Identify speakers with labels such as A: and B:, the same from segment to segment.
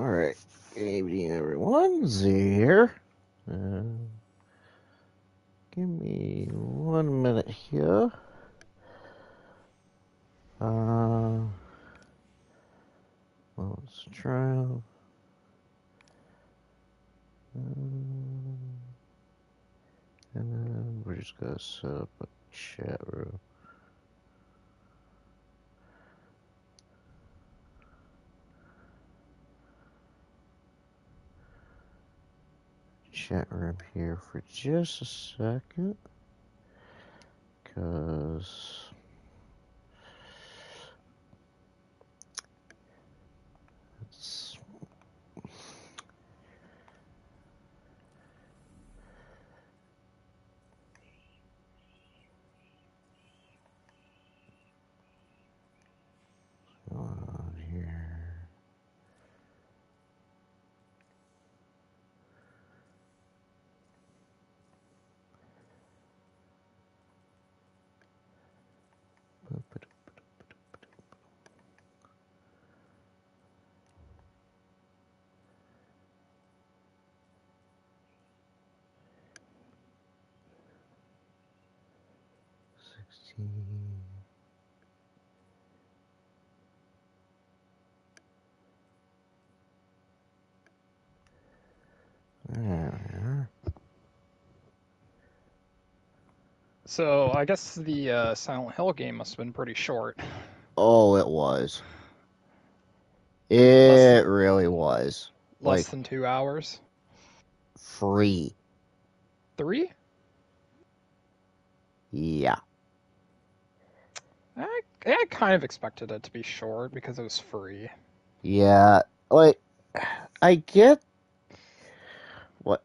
A: Alright, good evening everyone, Z here. Give me 1 minute here. Let's try. And then we're just gonna set up a chat room. Chat room here for just a second, because it's going on here.
B: So, I guess the Silent Hill game must have been pretty short.
A: Oh, it was.
B: Less
A: It
B: than,
A: really was.
B: less
A: Like,
B: than 2 hours.
A: free.
B: 3?
A: Yeah.
B: I kind of expected it to be short because it was free.
A: Yeah. Like, I get what.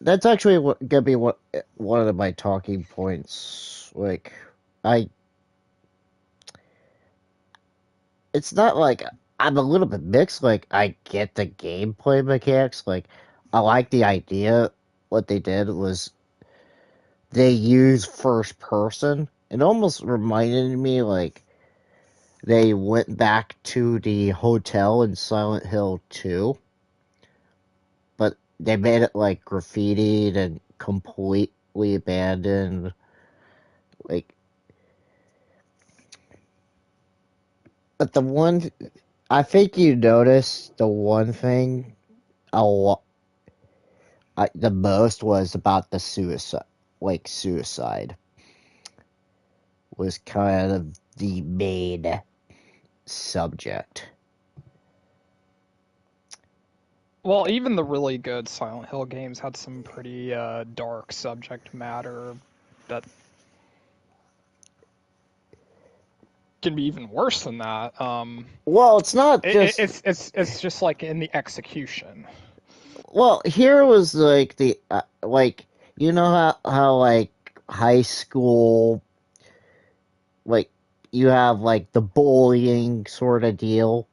A: That's actually gonna be one of my talking points. Like, I. It's not like I'm a little bit mixed. Like, I get the gameplay mechanics. Like, I like the idea. What they did was they used first person. It almost reminded me like they went back to the hotel in Silent Hill 2, but they made it like graffitied and completely abandoned. Like, but I think you noticed the one thing a lot, the most was about the suicide. Like, suicide was kind of the main subject.
B: Well, even the really good Silent Hill games had some pretty dark subject matter that can be even worse than that.
A: Well, it's not just.
B: It's just like in the execution.
A: Well, here was like the like you know how like high school, like you have like the bullying sort of deal.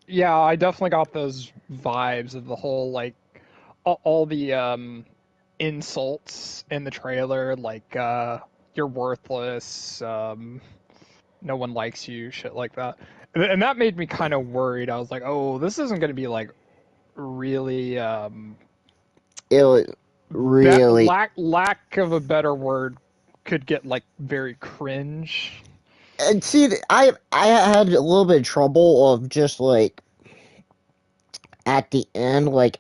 B: Yeah, I definitely got those vibes of the whole like all the insults in the trailer, like you're worthless, no one likes you, shit like that. And that made me kind of worried. I was like, oh, this isn't going to be like really
A: It was really.
B: lack of a better word could get like very cringe.
A: And see, I had a little bit of trouble of just like at the end, like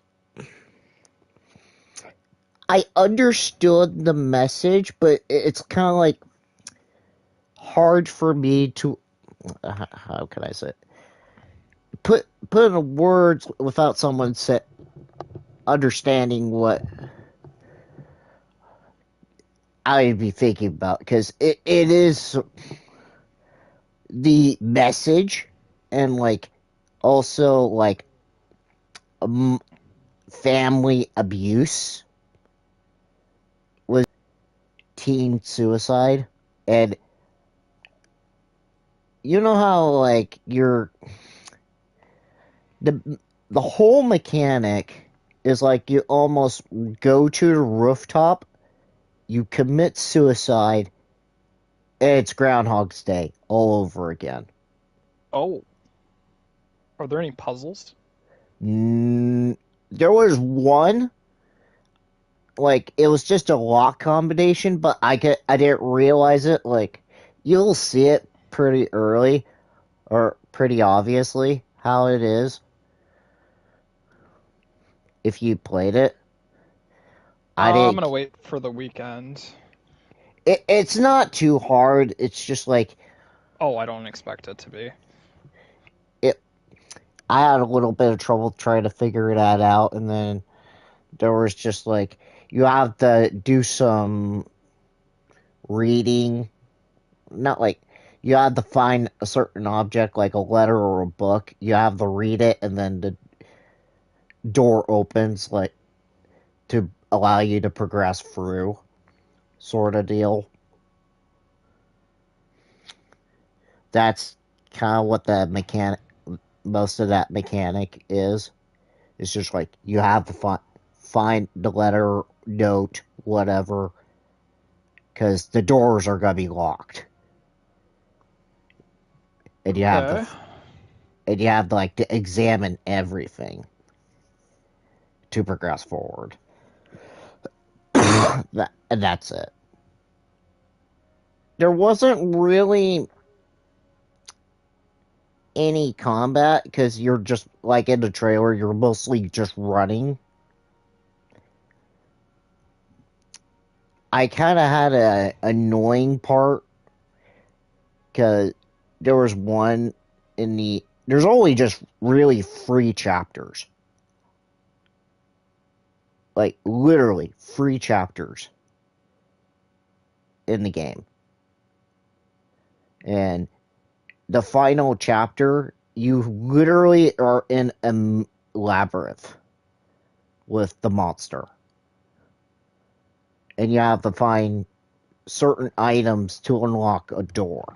A: I understood the message, but it's kind of like hard for me to how can I say it? Put in words without someone understanding what I'd be thinking about, because it is the message and like also like um, family abuse was teen suicide, and you know how like the the whole mechanic is like you almost go to the rooftop, you commit suicide, and it's Groundhog's Day all over again.
B: Oh, are there any puzzles?
A: Mm, there was one, like, it was just a lock combination, but I didn't realize it. Like, you'll see it pretty early, or pretty obviously how it is if you played it. I
B: I'm gonna
A: didn't.
B: wait for the weekend.
A: It's not too hard. It's just like
B: Oh, I don't expect it to be.
A: it. I had a little bit of trouble trying to figure that out, and then there was just like you have to do some reading. Not like you have to find a certain object, like a letter or a book. You have to read it, and then the door opens, like to allow you to progress through, sort of deal. That's kind of what the mechanic, most of that mechanic is. It's just like you have to find the letter, note, whatever, because the doors are gonna be locked, and
B: Okay.
A: you have to like to examine everything to progress forward. And that's it. There wasn't really any combat because you're just like in the trailer, you're mostly just running. I kind of had a annoying part because there was one in there's only just really 3 chapters, like literally 3 chapters in the game, and the final chapter you literally are in a labyrinth with the monster, and you have to find certain items to unlock a door.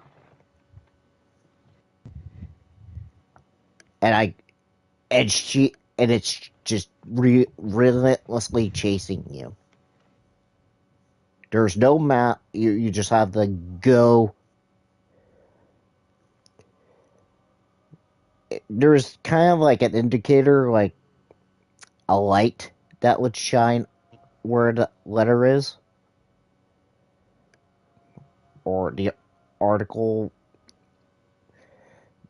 A: And I and it's just relentlessly chasing you. There's no map. You just have to go. There's kind of like an indicator, like a light that would shine where the letter is, or the article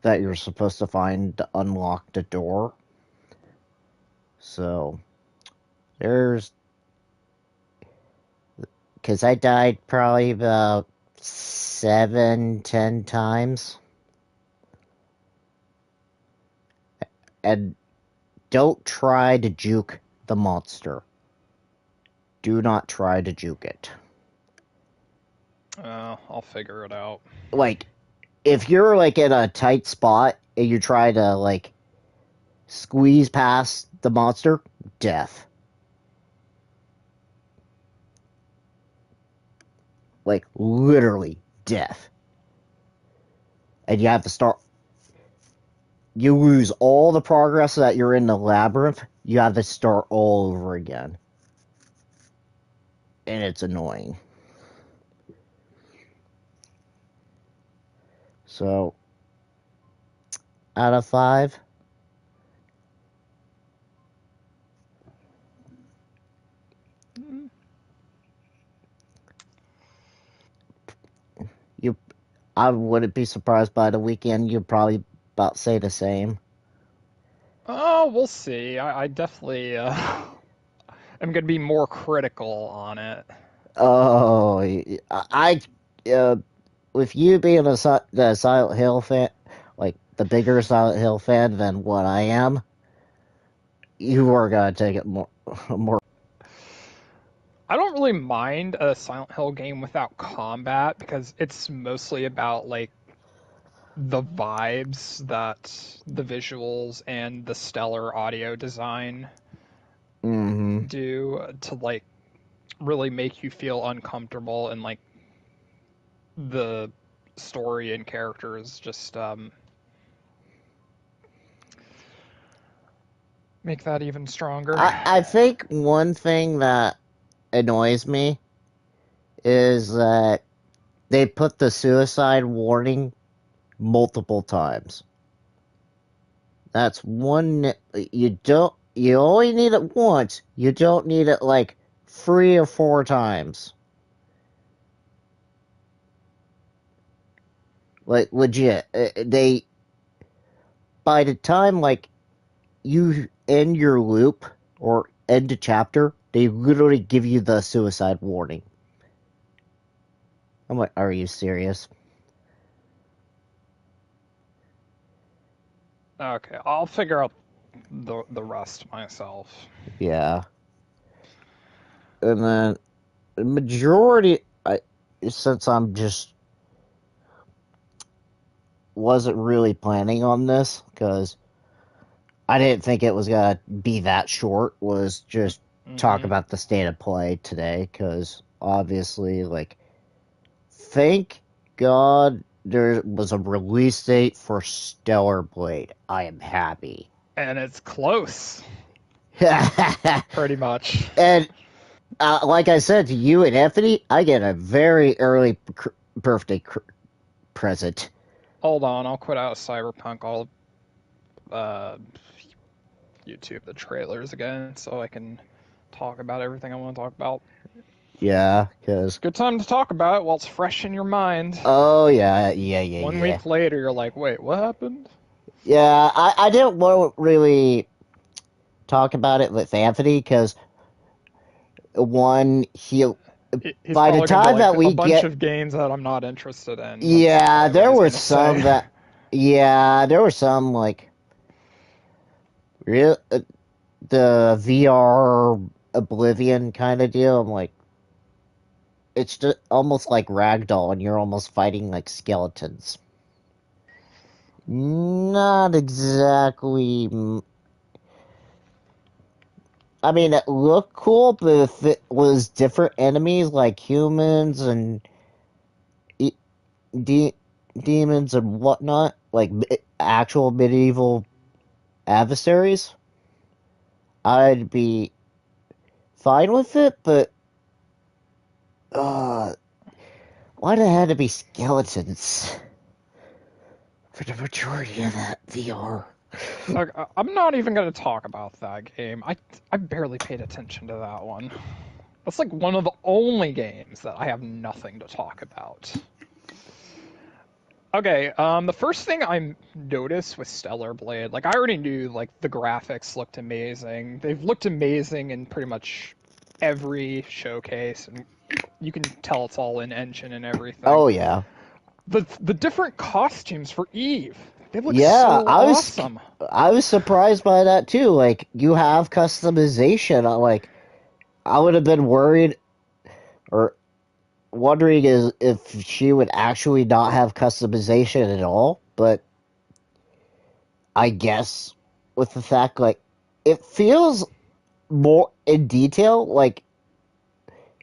A: that you're supposed to find to unlock the door. So there's because I died probably about 7, 10 times, and don't try to juke the monster. Do not try to juke it.
B: I'll figure it out.
A: Like, if you're like in a tight spot and you try to like squeeze past the monster, death. Like, literally death. And you have to start. You lose all the progress that you're in the labyrinth. You have to start all over again. And it's annoying. So, out of 5, you I wouldn't be surprised by the weekend. You'd probably about say the same.
B: Oh, we'll see. I definitely am gonna be more critical on it.
A: Oh, uh, with you being the Silent Hill fan, like the bigger Silent Hill fan than what I am, you are gonna take it more, more.
B: I don't really mind a Silent Hill game without combat because it's mostly about like the vibes that the visuals and the stellar audio design
A: Hmm.
B: do to like really make you feel uncomfortable and like the story and characters just make that even stronger.
A: I think one thing that annoys me is that they put the suicide warning multiple times. That's one. You don't. You only need it once. You don't need it like 3 or 4 times. Like legit. They by the time like you end your loop or end a chapter, they literally give you the suicide warning. I'm like, are you serious?
B: Okay, I'll figure out the rest myself.
A: Yeah. And then the majority, since I'm just wasn't really planning on this because I didn't think it was gonna be that short. Was just talk
B: Mm-hmm.
A: about the state of play today because obviously, like, thank God there was a release date for Stellar Blade. I am happy.
B: And it's close,
A: And
B: pretty much.
A: like I said to you and Anthony, I get a very early birthday present.
B: Hold on, I'll quit out of Cyberpunk. I'll uh, YouTube the trailers again so I can talk about everything I want to talk about.
A: Yeah, because
B: Good time to talk about it while it's fresh in your mind.
A: oh yeah, yeah, yeah,
B: One
A: yeah,
B: week later, you're like, wait, what happened?
A: yeah. I didn't want to really talk about it with Anthony because one he
B: He's
A: by the
B: probably gonna be
A: time
B: like
A: that
B: a
A: we
B: bunch
A: get
B: of games that I'm not interested in. That's
A: yeah,
B: probably what
A: there
B: he's
A: were
B: gonna
A: some
B: say.
A: that yeah, there were some like real the VR Oblivion kind of deal. I'm like, it's just almost like ragdoll, and you're almost fighting like skeletons. Not exactly. I mean, it looked cool, but if it was different enemies like humans and e- de- demons and whatnot, like actual medieval adversaries, I'd be fine with it. But uh, why'd it have to be skeletons for the majority of that VR?
B: Look, I'm not even gonna talk about that game. I barely paid attention to that one. That's like one of the only games that I have nothing to talk about. Okay, the first thing I noticed with Stellar Blade, like I already knew like the graphics looked amazing. They've looked amazing in pretty much every showcase, and you can tell it's all in engine and everything.
A: Oh yeah,
B: The different costumes for Eve, they look
A: yeah.
B: so awesome.
A: I was surprised by that too. Like you have customization. Like I would have been worried or wondering is if she would actually not have customization at all. But I guess with the fact like it feels more in detail, like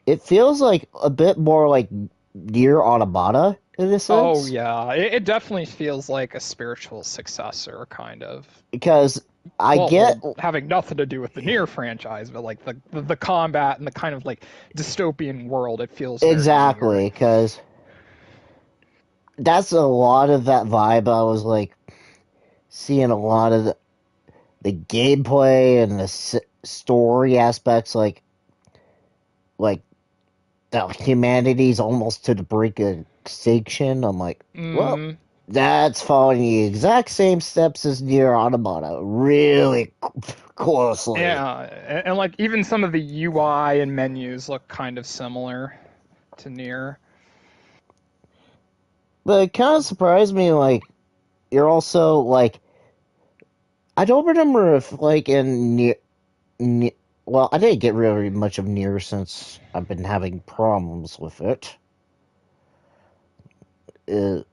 A: it feels like a bit more like near Automata in a
B: Oh
A: sense
B: yeah, it definitely feels like a spiritual successor, kind of.
A: because I get
B: Well, having nothing to do with the Near franchise, but like the combat and the kind of like dystopian world, it feels very Near.
A: exactly because that's a lot of that vibe. I was like seeing a lot of the gameplay and the story aspects, like that humanity's almost to the brink of extinction. I'm like, well,
B: Mm,
A: that's following the exact same steps as Near Automata, really closely.
B: yeah, and like even some of the UI and menus look kind of similar to Near.
A: But it kind of surprised me, like, you're also, like, I don't remember if, like, in Near well, I didn't get really much of Near since I've been having problems with it. Uh,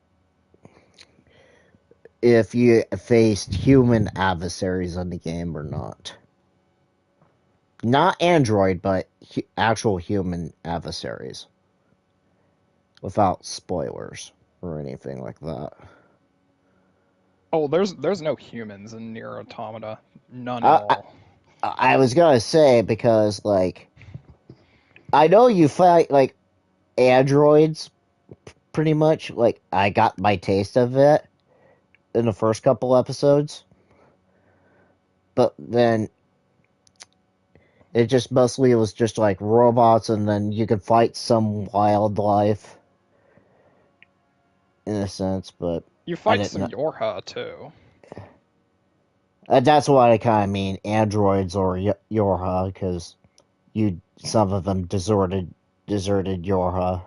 A: if you faced human adversaries in the game or not. Not Android, but actual human adversaries. Without spoilers or anything like that.
B: Oh, there's no humans in Near Automata, none at
A: I, I,
B: all.
A: I was gonna say because like I know you fight like androids pretty much. Like I got my taste of it in the first couple episodes, but then it just mostly was just like robots, and then you could fight some wildlife in a sense, but
B: You
A: I
B: fight
A: didn't
B: some
A: know.
B: Yorha too.
A: That's what I kind of mean, androids or Yorha, because some of them deserted Yorha.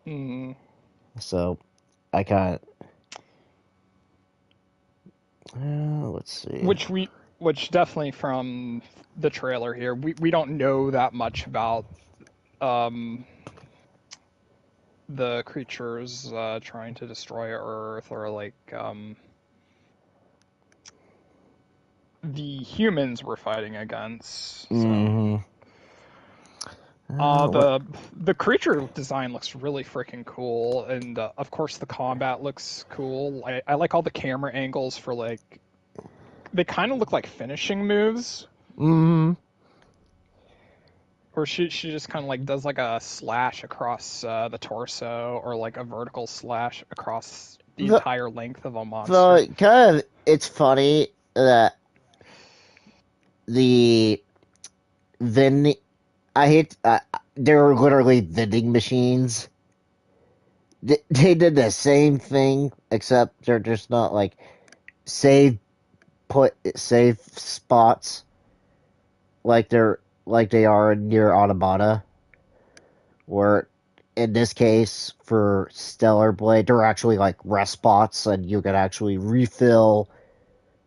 B: Hmm.
A: So I kind of let's see.
B: Which we, which definitely from the trailer here, we don't know that much about um the creatures trying to destroy Earth or like the humans we're fighting against. So
A: Mm-hmm. What?
B: the creature design looks really freaking cool, and of course the combat looks cool. I like all the camera angles for like they kind of look like finishing moves,
A: Mm-hmm.
B: where she just kind of like does like a slash across the torso or like a vertical slash across the
A: The
B: entire length of a monster.
A: the kind of it's funny that the vending. I hate. There were literally vending machines. They did the same thing, except they're just not like save save spots like they are near Automata, where in this case for Stellar Blade they're actually like rest spots, and you can actually refill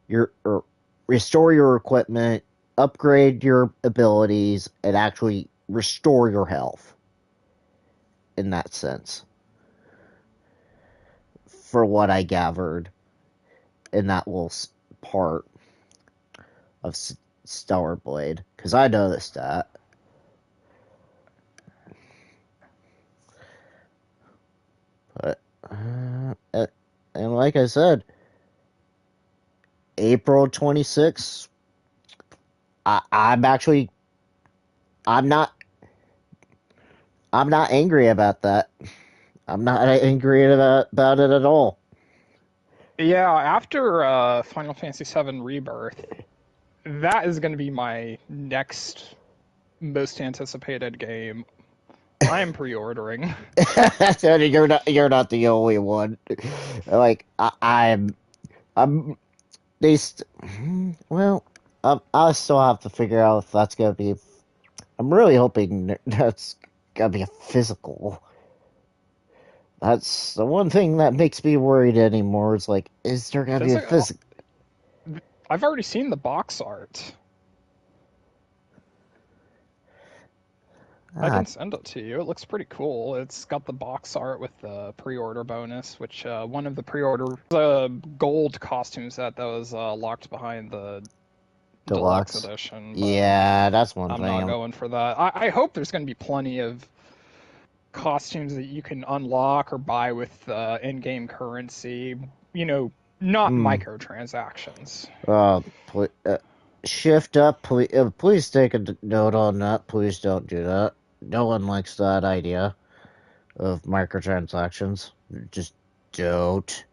A: your or restore your equipment, upgrade your abilities, and actually restore your health in that sense. For what I gathered in that little part of Stellar Blade, because I noticed that. But and like I said, April 26th. I'm actually I'm not I'm not angry about that. I'm not angry about it at all.
B: Yeah, after Final Fantasy VII Rebirth, that is going to be my next most anticipated game. I am pre-ordering.
A: You're not the only one. Like I'm they well I still have to figure out if that's gonna be. I'm really hoping that's gonna be a physical. That's the one thing that makes me worried anymore. Is like, is there gonna be a
B: Physical.
A: physical?
B: I've already seen the box art. I
A: Ah,
B: can send it to you. It looks pretty cool. It's got the box art with the pre-order bonus, which one of the pre-order gold costume set that was locked behind the deluxe
A: deluxe.
B: edition, but
A: Yeah, that's one
B: I'm
A: thing.
B: not going for that. I hope there's going to be plenty of costumes that you can unlock or buy with in-game currency. You know, not
A: Mm,
B: microtransactions.
A: shift up. Please take a note on that. Please don't do that. No one likes that idea of microtransactions. Just don't.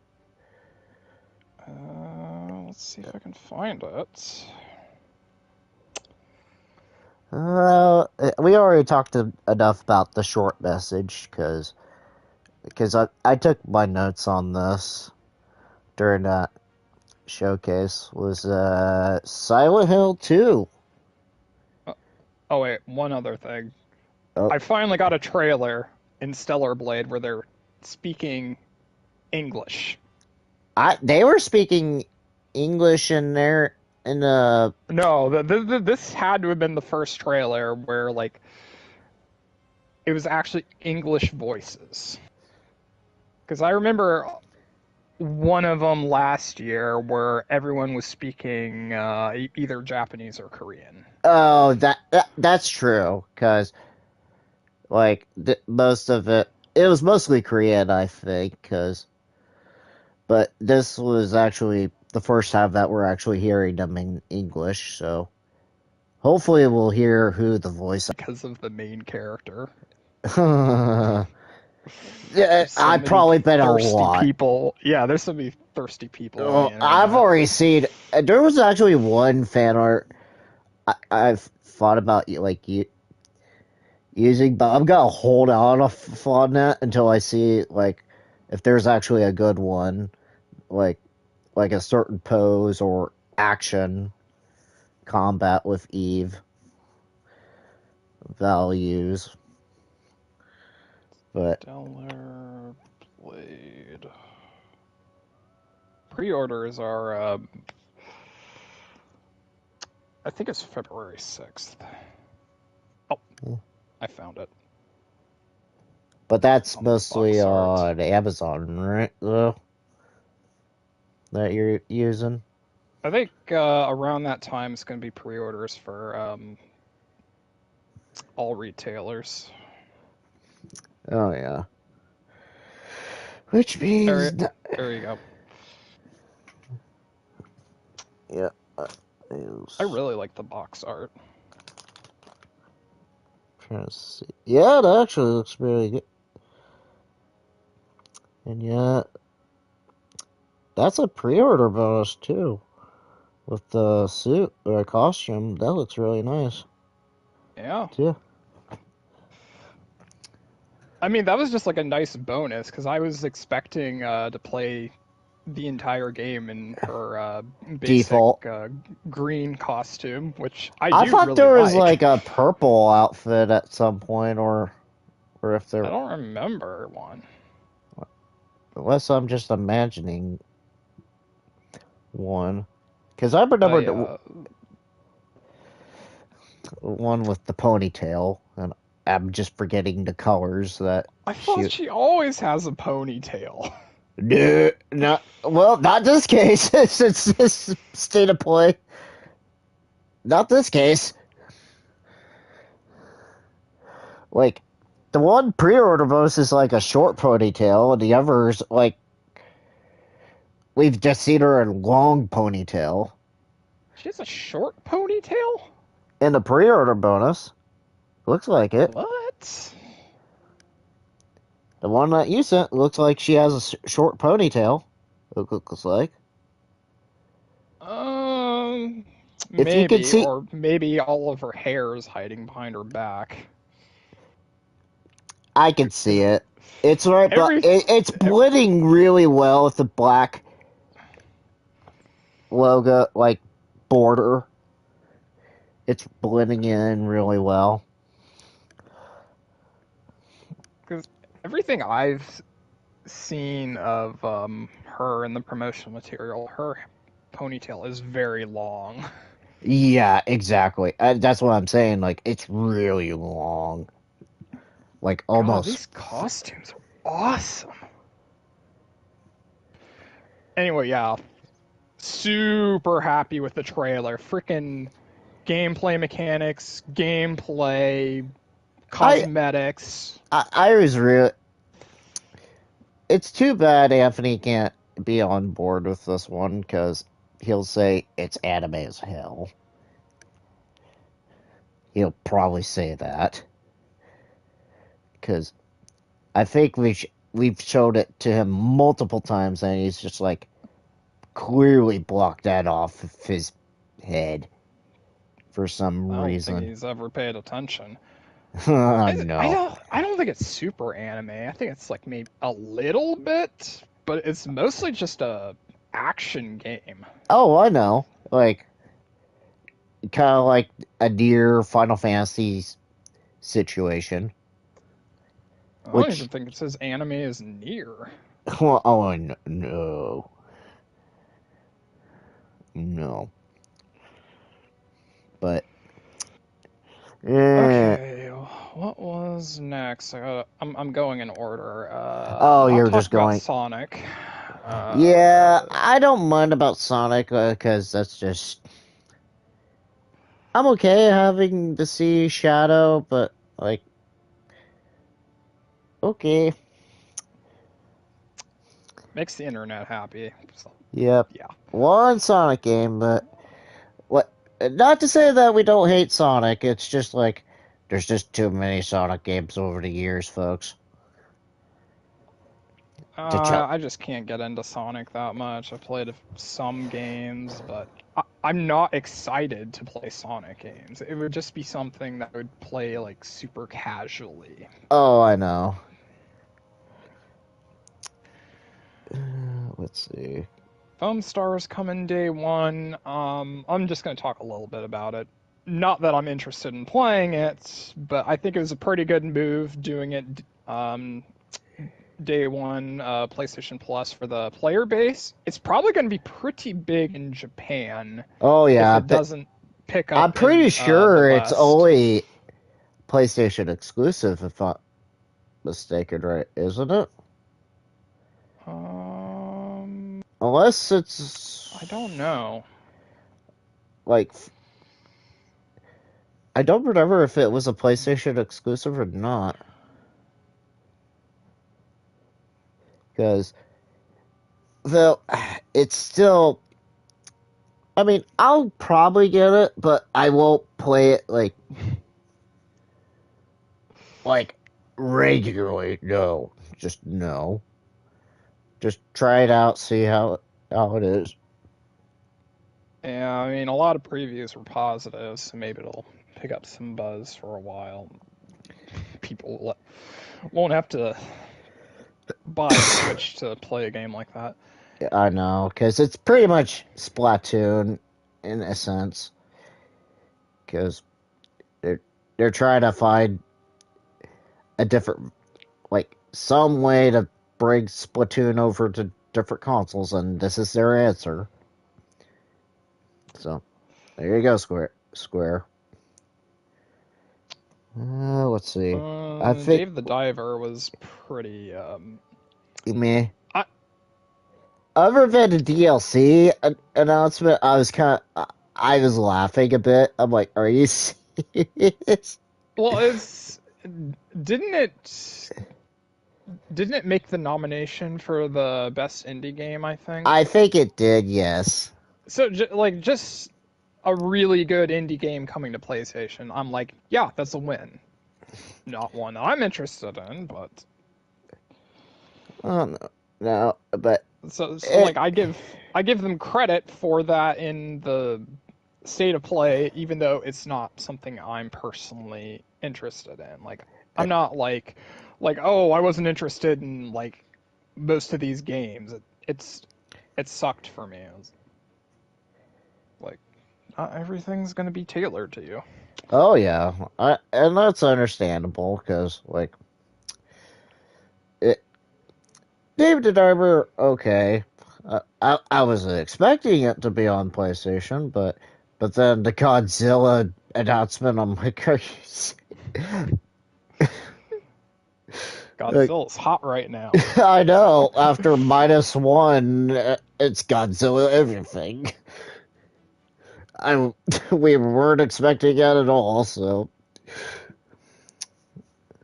B: Let's see if I can find it.
A: We already talked enough about the short message because I took my notes on this during that showcase. Was Silent Hill 2.
B: Uh, Oh wait, one other thing.
A: Oh,
B: I finally got a trailer in Stellar Blade where they're speaking English.
A: they were speaking English in there in the.
B: No, this had to have been the first trailer where like it was actually English voices. Because I remember one of them last year where everyone was speaking either Japanese or Korean.
A: Oh, that's true. Because like most of it was mostly Korean, I think. But this was actually the first time that we're actually hearing them in English. So hopefully we'll hear who the voice.
B: Because of the main character.
A: Yeah,
B: There's so
A: I
B: many
A: probably bet a
B: thirsty
A: lot.
B: people. Yeah, there's so many thirsty people on the
A: Well, I've
B: internet.
A: already seen. There was actually one fan art I've thought about using, but I'm gonna hold on that until I see like if there's actually a good one, like like a certain pose or action combat with Eve values. But
B: Stellar Blade. Pre-orders are, I think it's February 6th. Oh, I found it.
A: but that's
B: On the
A: mostly
B: box art.
A: on Amazon, right? Though that you're using.
B: I think around that time it's going to be pre-orders for all retailers.
A: Oh yeah, which
B: There,
A: means
B: there you go.
A: yeah.
B: I
A: Is
B: really like the box art.
A: trying to see. Yeah, it actually looks really good. And yeah, that's a pre-order bonus too. With the suit or costume, that looks really nice
B: Yeah.
A: too.
B: I mean, that was just like a nice bonus because I was expecting to play the entire game in her basic
A: Default.
B: green costume, which I
A: I
B: do
A: thought
B: really
A: there was
B: like.
A: like a purple outfit at some point, or if
B: I
A: there,
B: don't remember one.
A: unless I'm just imagining one, because I remember
B: I
A: the one with the ponytail, and I'm just forgetting the colors that
B: I thought
A: she.
B: she always has a ponytail.
A: No, not well, not this case. It's this state of play. Not this case. Like the one pre-order bonus is like a short ponytail, and the others like we've just seen her in long ponytail.
B: She has a short ponytail?
A: In the pre-order bonus, looks like it.
B: What?
A: The one that you sent looks like she has a short ponytail. Looks like.
B: Um,
A: If you could
B: maybe,
A: see,
B: or maybe all of her hair is hiding behind her back.
A: I can see
B: Because
A: it. It's right, but
B: every,
A: it's blending really well with the black logo, like border. It's blending in really well.
B: because everything I've seen of her in the promotional material, her ponytail is very long.
A: Yeah, exactly. That's what I'm saying. Like, it's really long. Like,
B: God,
A: almost.
B: these costumes are awesome. Anyway, yeah, super happy with the trailer. Freaking gameplay mechanics, gameplay,
A: I,
B: cosmetics.
A: I was real. It's too bad Anthony can't be on board with this one because he'll say it's anime as hell. He'll probably say that because I think we've showed it to him multiple times and he's just like clearly blocked that off of his head for some
B: I don't think
A: reason.
B: he's ever paid attention.
A: Oh
B: I
A: no.
B: don't I don't think it's super anime. I think it's like maybe a little bit, but it's mostly just a action game.
A: Oh, I know. Like kind of like a near Final Fantasy situation,
B: I don't even
A: which
B: think it says anime is near.
A: well, oh no, no, but eh.
B: Okay, what was next? I'm going in order.
A: Oh,
B: I'll
A: you're
B: talk
A: just
B: about
A: going.
B: Sonic.
A: Yeah,
B: Uh,
A: I don't mind about Sonic because that's just I'm okay having to see Shadow, but like okay,
B: Makes the internet happy. So,
A: yep,
B: yeah.
A: one Sonic game, but what? Not to say that we don't hate Sonic. It's just like there's just too many Sonic games over the years, folks. to jump.
B: I just can't get into Sonic that much. I've played some games, but I'm not excited to play Sonic games. It would just be something that I would play like super casually.
A: Oh, I know. Let's see.
B: Foam Stars coming day one. I'm just going to talk a little bit about it. Not that I'm interested in playing it, but I think it was a pretty good move doing it day one PlayStation Plus for the player base. It's probably going to be pretty big in Japan
A: Oh
B: if
A: yeah,
B: it
A: but
B: doesn't pick
A: I'm
B: up
A: pretty
B: in the
A: sure it's
B: West.
A: only PlayStation exclusive, if I'm mistaken, right? Isn't it?
B: Um,
A: Unless
B: I
A: it's
B: don't know.
A: like I don't remember if it was a PlayStation exclusive or not, because though it's still. I mean, I'll probably get it, but I won't play it like regularly. No, just no. Just try it out, see how it is.
B: Yeah, I mean, a lot of previews were positive, so maybe it'll pick up some buzz for a while. People won't have to buy a Switch to play a game like that.
A: I know, because it's pretty much Splatoon in a sense, because they're they're trying to find a different some way to bring Splatoon over to different consoles, and this is their answer. So there you go, Square. Let's see. I think
B: Dave the Diver was pretty.
A: me.
B: I,
A: Other than the DLC announcement, I was laughing a bit. I'm like, are you serious?
B: well, it's didn't it didn't it make the nomination for the best indie game? I think
A: I think it did, yes.
B: so. Like just a really good indie game coming to PlayStation. I'm like, yeah, that's a win. Not one I'm interested in, but
A: Oh no, no, but
B: so
A: it.
B: like I give them credit for that in the state of play, even though it's not something I'm personally interested in. Like I'm not like oh I wasn't interested in like most of these games. It sucked for me. It was like not everything's gonna be tailored to you.
A: Oh yeah, and that's understandable because it, David Arbor, okay. I wasn't expecting it to be on PlayStation, but then the Godzilla announcement, I'm like, are you like,
B: Godzilla's hot right now.
A: I know. After -1, it's Godzilla everything. I we weren't expecting it at all. So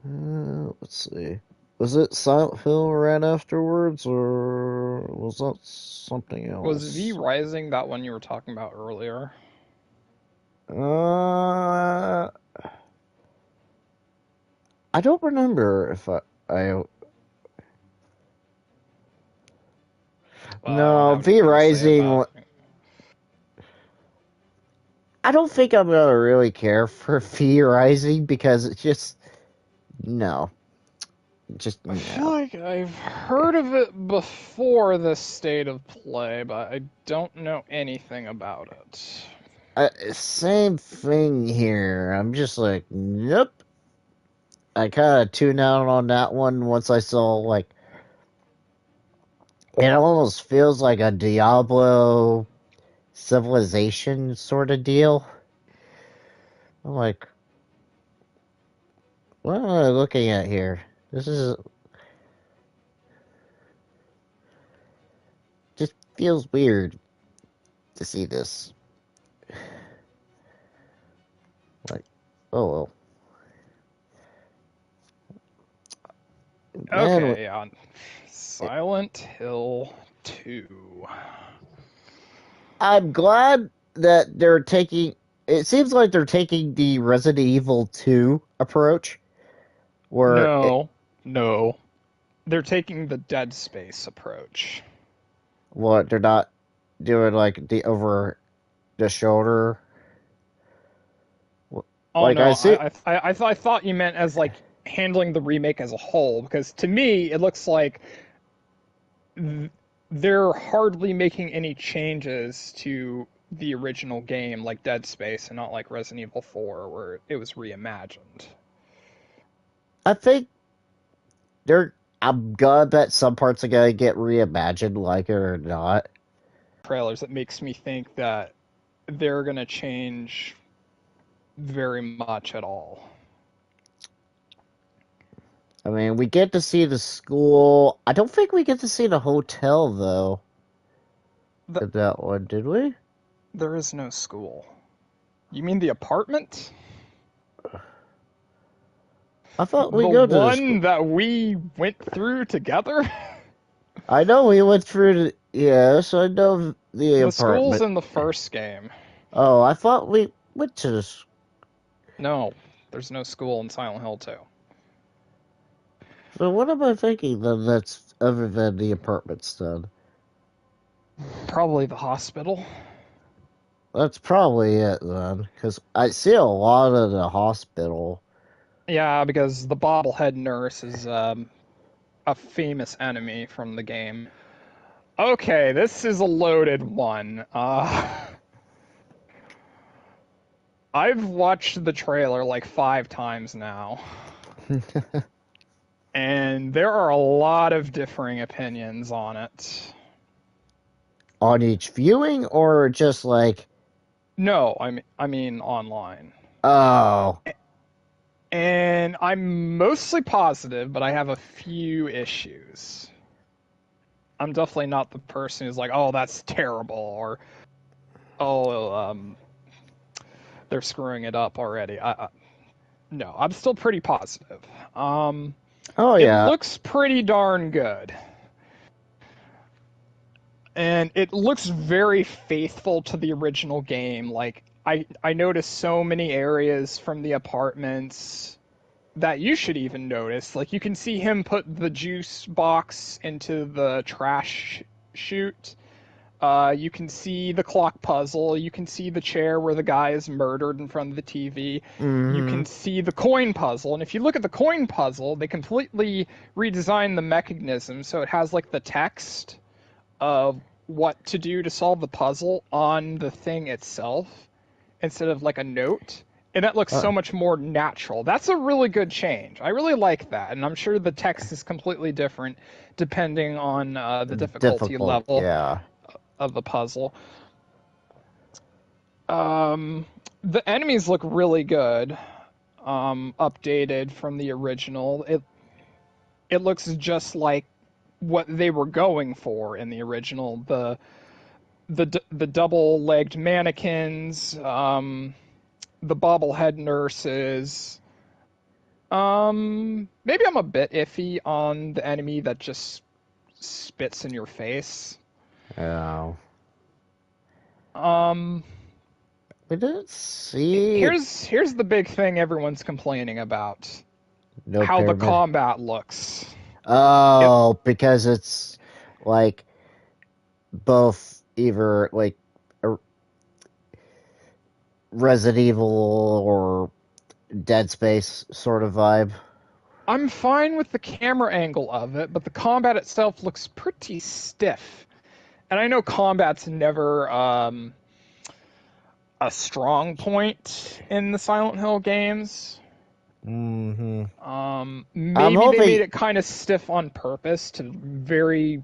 A: let's see. Was it Silent Hill right afterwards, or was that something
B: Was V
A: else?
B: Rising that one you were talking about earlier?
A: Uh, I don't remember if I
B: Well, I don't
A: no
B: have
A: V
B: anything to say
A: Rising.
B: about it.
A: I don't think I'm gonna really care for V Rising because it's just no, just
B: I feel
A: no.
B: like I've heard of it before this state of play, but I don't know anything about it.
A: Same thing here. I'm just like, nope. I kind of tuned out on that one once I saw it almost feels like a Diablo civilization sort of deal. I'm like, what am I looking at here? This is just feels weird to see this. Like, oh well, man.
B: Okay, on Silent Hill 2.
A: I'm glad that they're taking. It seems like they're taking the Resident Evil 2 approach, where
B: No, no. They're taking the Dead Space approach.
A: What, they're not doing like the over the shoulder?
B: Oh
A: Like
B: no,
A: I see.
B: I thought you meant as like handling the remake as a whole, because to me it looks like they're hardly making any changes to the original game like Dead Space and not like Resident Evil 4 where it was reimagined.
A: I think they're. I'm gonna bet some parts are gonna get reimagined, like it or not.
B: Trailers that makes me think that they're going to change very much at all.
A: I mean, we get to see the school. I don't think we get to see the hotel though.
B: The,
A: In that one, did we?
B: there is no school. You mean the apartment?
A: I thought we
B: The
A: go to the school.
B: one that we went through together?
A: I know we went through the. Yes, I know the
B: The school's
A: apartment.
B: in the first game.
A: Oh, I thought we went to the.
B: No, there's no school in Silent Hill 2.
A: So what am I thinking then? That's other than the apartments then.
B: Probably the hospital.
A: That's probably it then, because I see a lot of the hospital.
B: Yeah, because the bobblehead nurse is a famous enemy from the game. Okay, this is a loaded one. I've watched the trailer like 5 times now, and there are a lot of differing opinions on it.
A: On each viewing, or just like,
B: No, I mean online.
A: oh,
B: And I'm mostly positive, but I have a few issues. I'm definitely not the person who's like, "Oh, that's terrible," or "Oh, they're screwing it up already." No, I'm still pretty positive. Um,
A: oh
B: it
A: yeah.
B: looks pretty darn good. And it looks very faithful to the original game. Like I noticed so many areas from the apartments that you should even notice. Like you can see him put the juice box into the trash chute. You can see the clock puzzle. You can see the chair where the guy is murdered in front of the TV. You
A: Mm-hmm.
B: can see the coin puzzle. And if you look at the coin puzzle, they completely redesigned the mechanism so it has like the text of what to do to solve the puzzle on the thing itself instead of like a note. And that looks so much more natural. That's a really good change. I really like that. And I'm sure the text is completely different depending on the difficulty
A: Difficult,
B: level
A: yeah.
B: of the puzzle. Um, the enemies look really good, updated from the original. It looks just like what they were going for in the original. The double-legged mannequins, the bobblehead nurses. Maybe I'm a bit iffy on the enemy that just spits in your face.
A: Yeah.
B: Um,
A: We didn't see
B: here's the big thing everyone's complaining about:
A: no
B: how the
A: pyramid.
B: combat looks. It
A: Oh, because it's like both either like a Resident Evil or Dead Space sort of vibe.
B: I'm fine with the camera angle of it, but the combat itself looks pretty stiff. And I know combat's never a strong point in the Silent Hill games.
A: Mm-hmm. I'm
B: Maybe they
A: hoping.
B: made it kind of stiff on purpose to very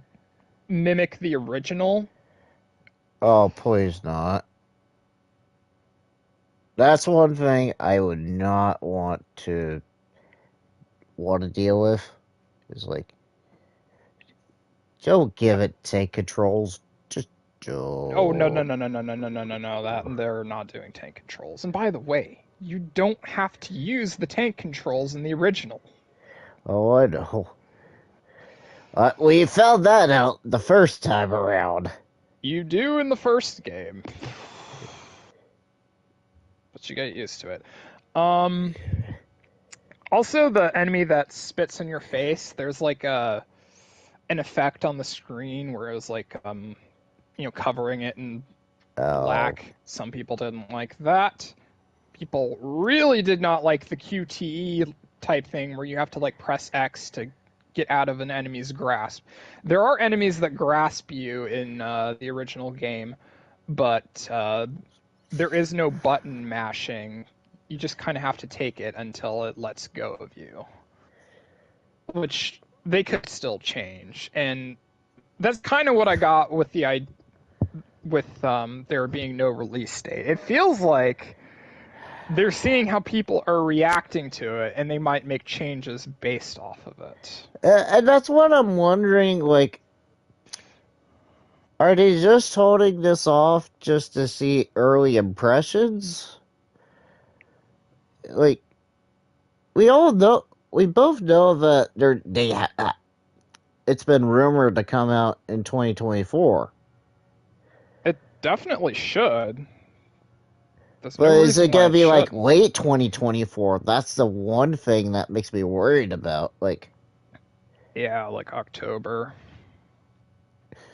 B: mimic the original.
A: Oh, please not. That's one thing I would not want to deal with. Is like, don't give it tank controls. Just
B: Oh no no
A: don't.
B: no no no no no no no no! That they're not doing tank controls. And by the way, you don't have to use the tank controls in the original.
A: Oh, I know. We found that out the first time around.
B: You do in the first game, but you get used to it. Um, Also, the enemy that spits in your face, there's like a an effect on the screen where it was like covering it in
A: Oh,
B: black. Some people didn't like that. People really did not like the QTE type thing where you have to like press X to get out of an enemy's grasp. There are enemies that grasp you in the original game, but there is no button mashing. You just kind of have to take it until it lets go of you, which they could still change. And that's kind of what I got with there being no release date. It feels like they're seeing how people are reacting to it, and they might make changes based off of it.
A: and that's what I'm wondering. Like, are they just holding this off just to see early impressions? Like, we both know that it's been rumored to come out in 2024.
B: It definitely should. There's no
A: But is it
B: reason why
A: gonna
B: it
A: be like
B: shouldn't.
A: late 2024? That's the one thing that makes me worried about. Like,
B: Yeah, like October.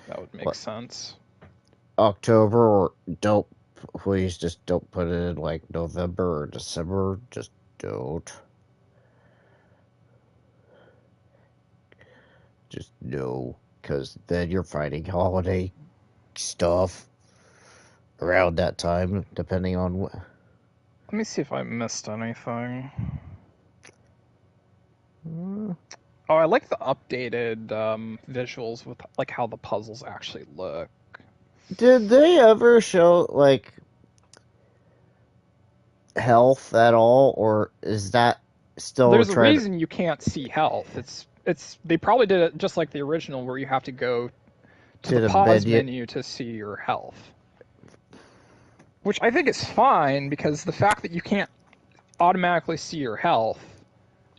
B: That would make
A: what,
B: sense.
A: October, or don't, please just don't put it in like November or December. Just don't. Just no, because then you're fighting holiday stuff around that time, depending on what.
B: Let me see if I missed anything. Oh, I like the updated visuals with like how the puzzles actually look.
A: Did they ever show like health at all, or is that still
B: There's a
A: trying
B: reason you can't see health. It's they probably did it just like the original where you have to go to
A: to
B: the
A: the
B: pause
A: menu?
B: menu to see your health. Which I think is fine because the fact that you can't automatically see your health,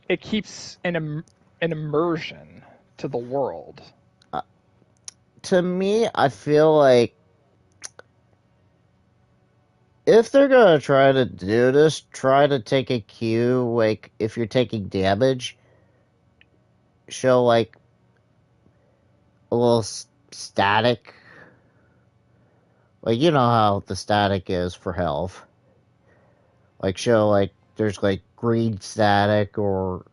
B: it keeps an immersion to the world.
A: Uh, to me, I feel like if they're gonna try to do this, try to take a cue. Like if you're taking damage, show like a little static. Like you know how the static is for health. Like show like there's like green static or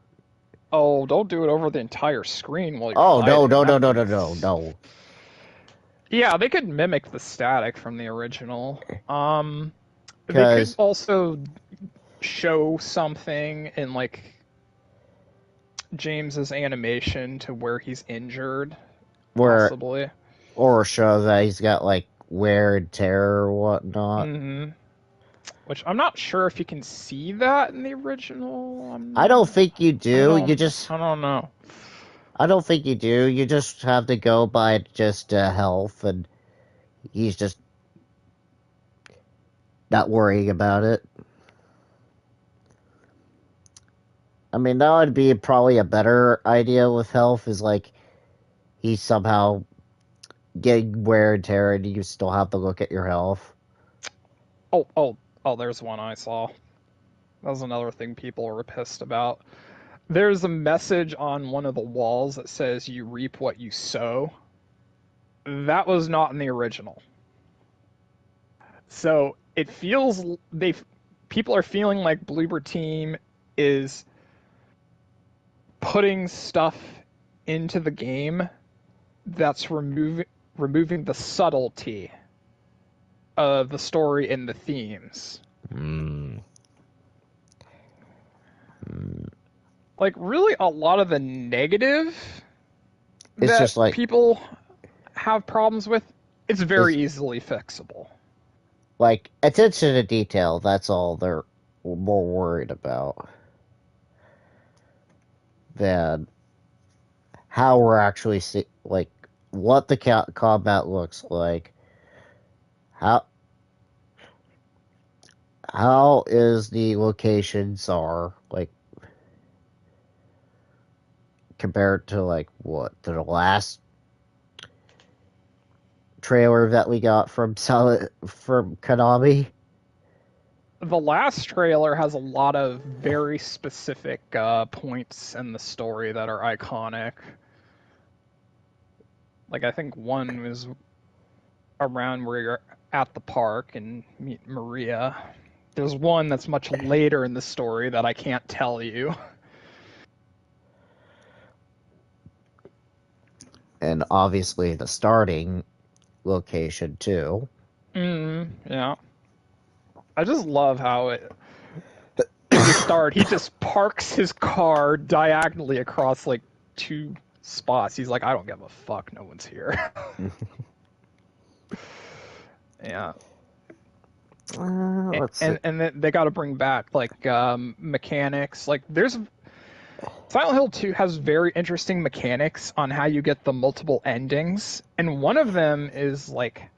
B: Oh, don't do it over the entire screen while you're
A: oh no
B: fighting.
A: no no
B: That
A: no no no
B: makes
A: no.
B: Yeah, they could mimic the static from the original. They could
A: Because
B: also show something in like James's animation to where he's injured,
A: where
B: possibly.
A: or show that he's got like wear and tear or whatnot.
B: Hmm. Which I'm not sure if you can see that in the original.
A: I don't think you
B: I
A: do.
B: don't. I don't know.
A: I don't think you do. You just have to go by just health, and he's just not worrying about it. I mean, that would be probably a better idea with health. Is like he's somehow getting wear and tear, and you still have to look at your health.
B: Oh, oh, oh! There's one I saw. That was another thing people were pissed about. There's a message on one of the walls that says "You reap what you sow." That was not in the original. So it feels they people are feeling like Bloober Team is putting stuff into the game that's removing the subtlety of the story and the themes.
A: Mm. Mm.
B: Like really a lot of the negative
A: It's
B: that
A: just like
B: people have problems with, it's
A: it's
B: very easily fixable.
A: like attention to detail. That's all they're more worried about than how we're actually like what the combat looks like. How how is the locations are like compared to like what to the last trailer that we got from from Konami.
B: The last trailer has a lot of very specific points in the story that are iconic. Like I think one was around where you're at the park and meet Maria. There's one that's much later in the story that I can't tell you.
A: And obviously the starting location too.
B: Yeah. I just love how when you start, he just parks his car diagonally across like two spots. He's like, I don't give a fuck, no one's here. Yeah.
A: Let's see.
B: And then they got to bring back like mechanics. Like there's Silent Hill 2 has very interesting mechanics on how you get the multiple endings, and one of them is like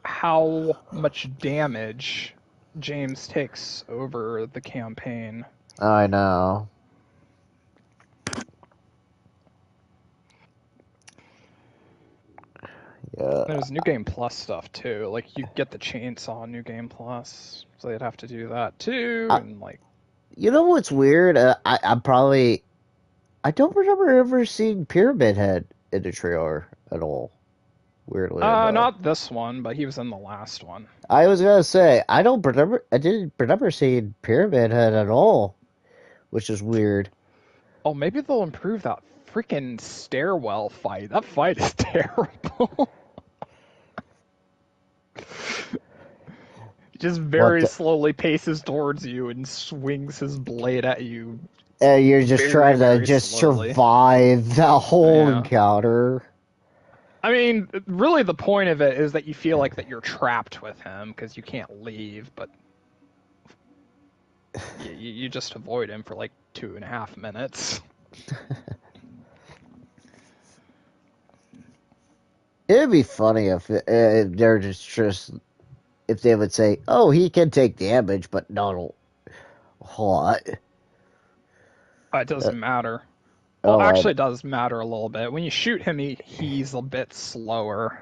B: how much damage James takes over the campaign.
A: I know. Yeah.
B: There's New Game Plus stuff too. Like you get the chainsaw in New Game Plus, so they'd have to do that too.
A: I,
B: And like,
A: you know what's weird? I don't remember ever seeing Pyramid Head in the trailer at all. Weirdly enough,
B: not this one, but he was in the last one.
A: I was gonna say I didn't remember seeing Pyramid Head at all, which is weird.
B: Oh, maybe they'll improve that freaking stairwell fight. That fight is terrible. He just
A: What
B: very
A: the,
B: slowly paces towards you and swings his blade at you
A: you're just
B: very,
A: trying to
B: very
A: just
B: slowly.
A: survive that whole
B: Yeah.
A: encounter.
B: I mean, really, the point of it is that you feel like that you're trapped with him because you can't leave, but you just avoid him for like 2.5 minutes.
A: It'd be funny if they're just if they would say, "Oh, he can take damage, but not a lot."
B: It
A: Uh,
B: doesn't matter. Well,
A: oh,
B: actually, it does matter a little bit. When you shoot him, he's a bit slower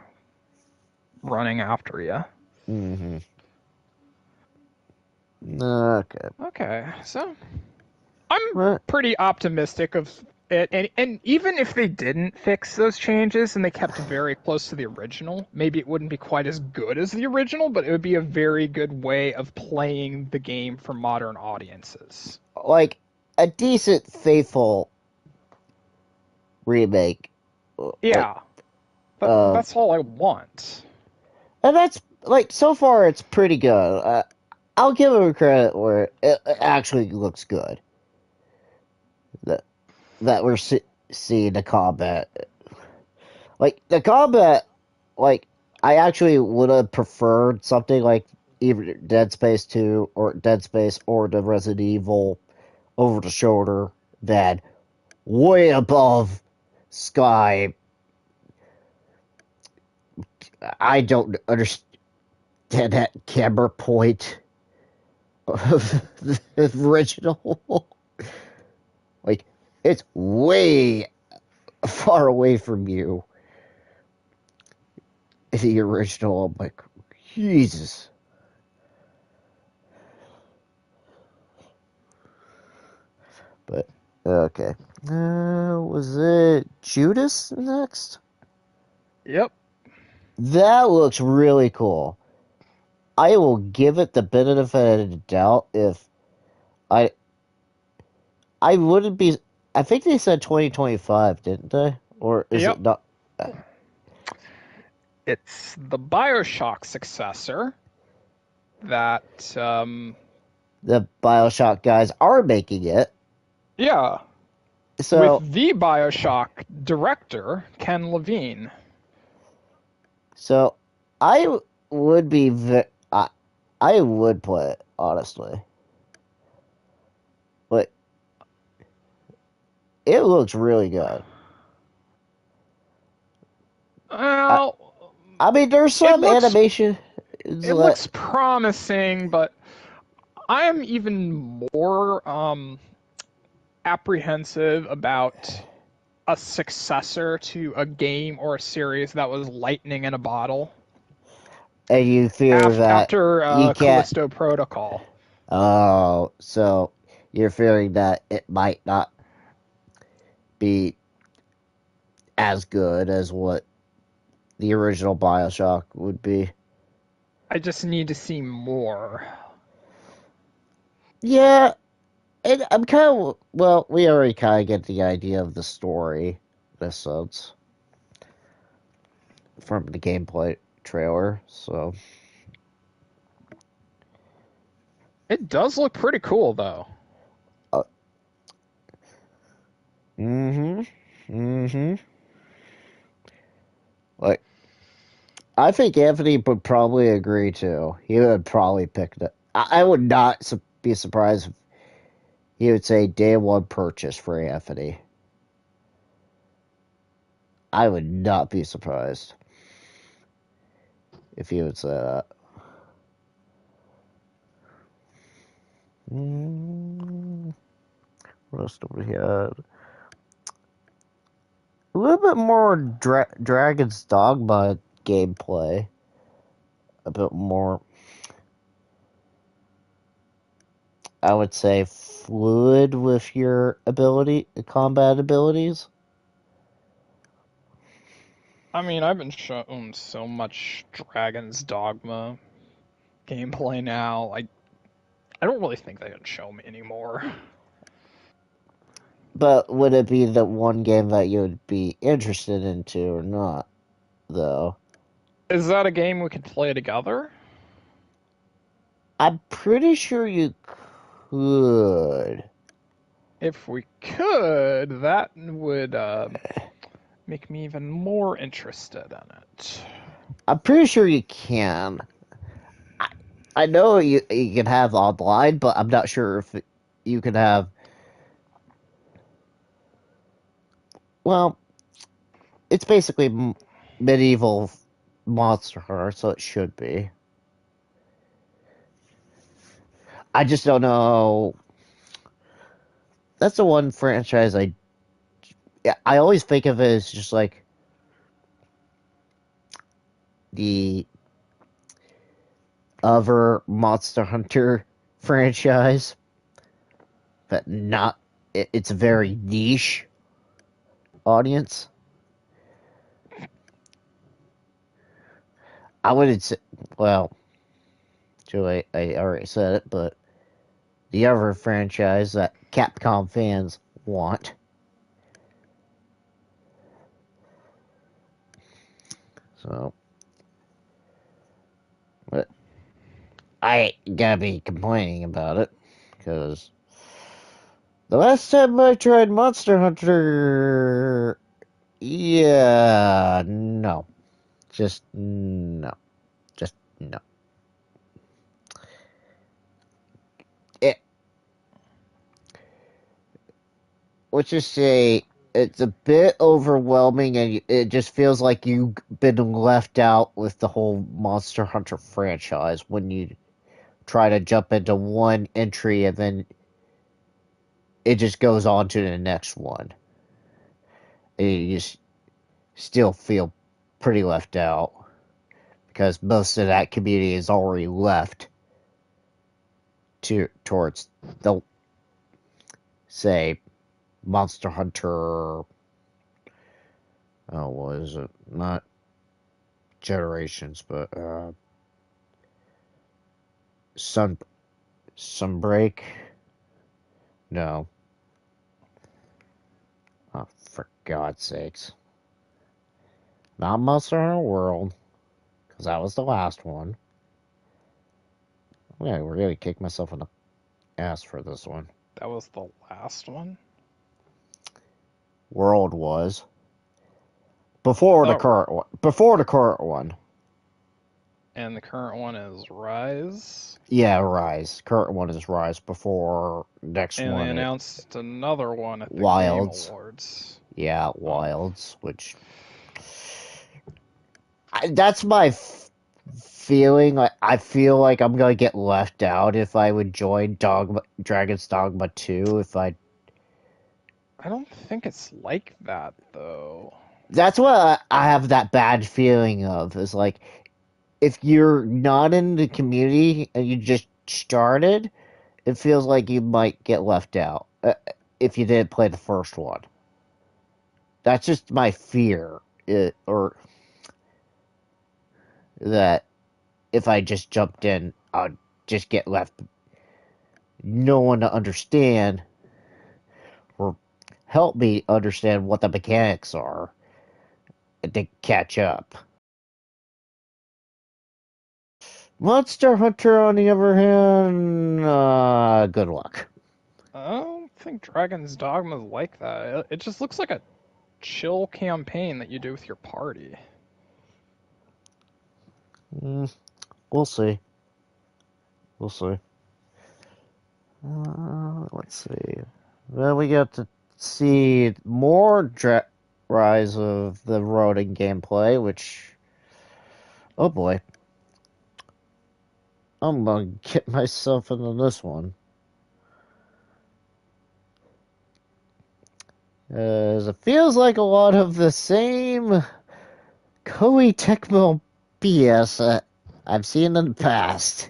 B: running after you.
A: mm-hmm. Okay.
B: Okay, so I'm
A: What?
B: pretty optimistic of it, and even if they didn't fix those changes and they kept very close to the original, maybe it wouldn't be quite as good as the original, but it would be a very good way of playing the game for modern audiences.
A: Like a decent, faithful remake. Like,
B: Yeah,
A: um,
B: that's all I want.
A: and that's like so far it's pretty good. I'll give it credit where it actually looks good. That that we're seeing the combat, like the combat, like I actually would have preferred something like either Dead Space 2 or Dead Space or the Resident Evil over the shoulder than way above Sky. I don't understand that camera point of the original. Like, it's way far away from you. The original, I'm like, Jesus. But, okay. Was it Judas next?
B: Yep.
A: That looks really cool. I will give it the benefit of the doubt if I I wouldn't be. I think they said 2025, didn't they? Or is it
B: Yep.
A: not?
B: It's the BioShock successor that
A: The Bioshock guys are making it.
B: yeah, with
A: So,
B: the BioShock director, Ken Levine.
A: so I would be. I would play it honestly, but it looks really good. I,
B: Well,
A: I mean, there's
B: it
A: some
B: looks
A: animation.
B: it looks promising, but I am even more apprehensive about a successor to a game or a series that was lightning in a bottle
A: And you fear that
B: after
A: you can't.
B: Callisto Protocol.
A: Oh, so you're fearing that it might not be as good as what the original Bioshock would be.
B: I just need to see more.
A: Yeah, and I'm kind of well. We already kind of get the idea of the story, in a sense, from the gameplay trailer. So,
B: It does look pretty cool, though.
A: uh, mm-hmm, mm-hmm. Like, I think Anthony would probably agree too. He would probably pick it. I would not be surprised if he would say day one purchase for Anthony. I would not be surprised if he would say that. Mm, what else do we have? A little bit more Dragon's Dogma gameplay. A bit more, I would say, fluid with your combat abilities.
B: I mean, I've been shown so much Dragon's Dogma gameplay now. I don't really think they can show me anymore.
A: But would it be the one game that you would be interested into or not, though?
B: Is that a game we could play together?
A: I'm pretty sure you could.
B: If we could, that would make me even more interested in it.
A: I'm pretty sure you can. I, I know you can have online, but I'm not sure if you can have. Well, it's basically medieval Monster Hunter, so it should be. I just don't know. That's the one franchise I always think of it as just like the other Monster Hunter franchise, but not. It's a very niche audience. I wouldn't say. Well, Joe, I already said it, but the other franchise that Capcom fans want. So, but I gotta be complaining about it because the last time I tried Monster Hunter, yeah, no, just no, just no. It, let's just say it's a bit overwhelming, and it just feels like you've been left out with the whole Monster Hunter franchise when you try to jump into one entry and then it just goes on to the next one. And you just still feel pretty left out because most of that community is already left towards the say Monster Hunter. Oh, what is it? Not Generations, but Sun Sunbreak. No, oh, for God's sakes, not Monster Hunter World, because that was the last one. Yeah, we're gonna kick myself in the ass for this one.
B: That was the last one?
A: World was
B: I
A: before the
B: thought.
A: current one. Before the current one.
B: And the current one is Rise.
A: Yeah, Rise. Current one is Rise. Before next
B: And they
A: one,
B: announced another one at the Game
A: Wilds.
B: Awards.
A: Yeah,
B: Oh.
A: Wilds. Which that's my feeling. I feel like I'm gonna get left out if I would join Dragon's Dogma 2. If I,
B: I don't think it's like that, though.
A: that's what I have that bad feeling of. Is like if you're not in the community and you just started, it feels like you might get left out if you didn't play the first one. That's just my fear. Or that if I just jumped in, I'd just get left no one to understand or help me understand what the mechanics are to catch up. Monster Hunter, on the other hand, good luck.
B: I don't think Dragon's Dogma is like that. It just looks like a chill campaign that you do with your party.
A: Mm, we'll see. We'll see. Let's see. Well, we got to see more Rise of the Ronin gameplay, which, oh boy, I'm gonna get myself into this one. As it feels like a lot of the same Koei Tecmo BS I've seen in the past.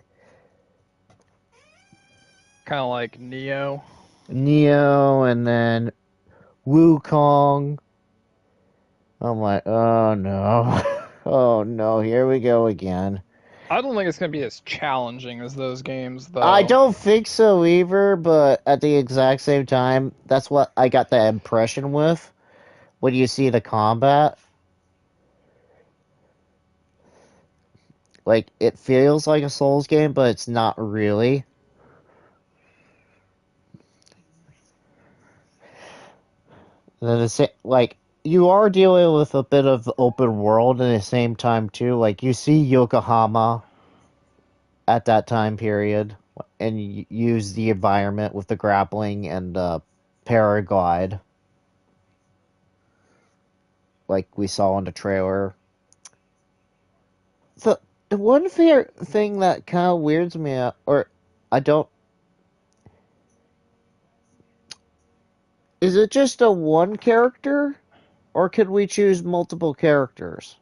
B: Kind of like Neo.
A: Neo and then Wukong. I'm like, oh no. Oh no, here we go again.
B: I don't think it's going to be as challenging as those games,
A: I
B: though.
A: don't think so either, but at the exact same time, that's what I got the impression with when you see the combat. Like, it feels like a Souls game, but it's not really. And like, you are dealing with a bit of open world at the same time, too. Like, you see Yokohama at that time period, and you use the environment with the grappling and paraglide, like we saw in the trailer. The one fair thing that kind of weirds me out, or I don't, is it just a one character, or could we choose multiple characters,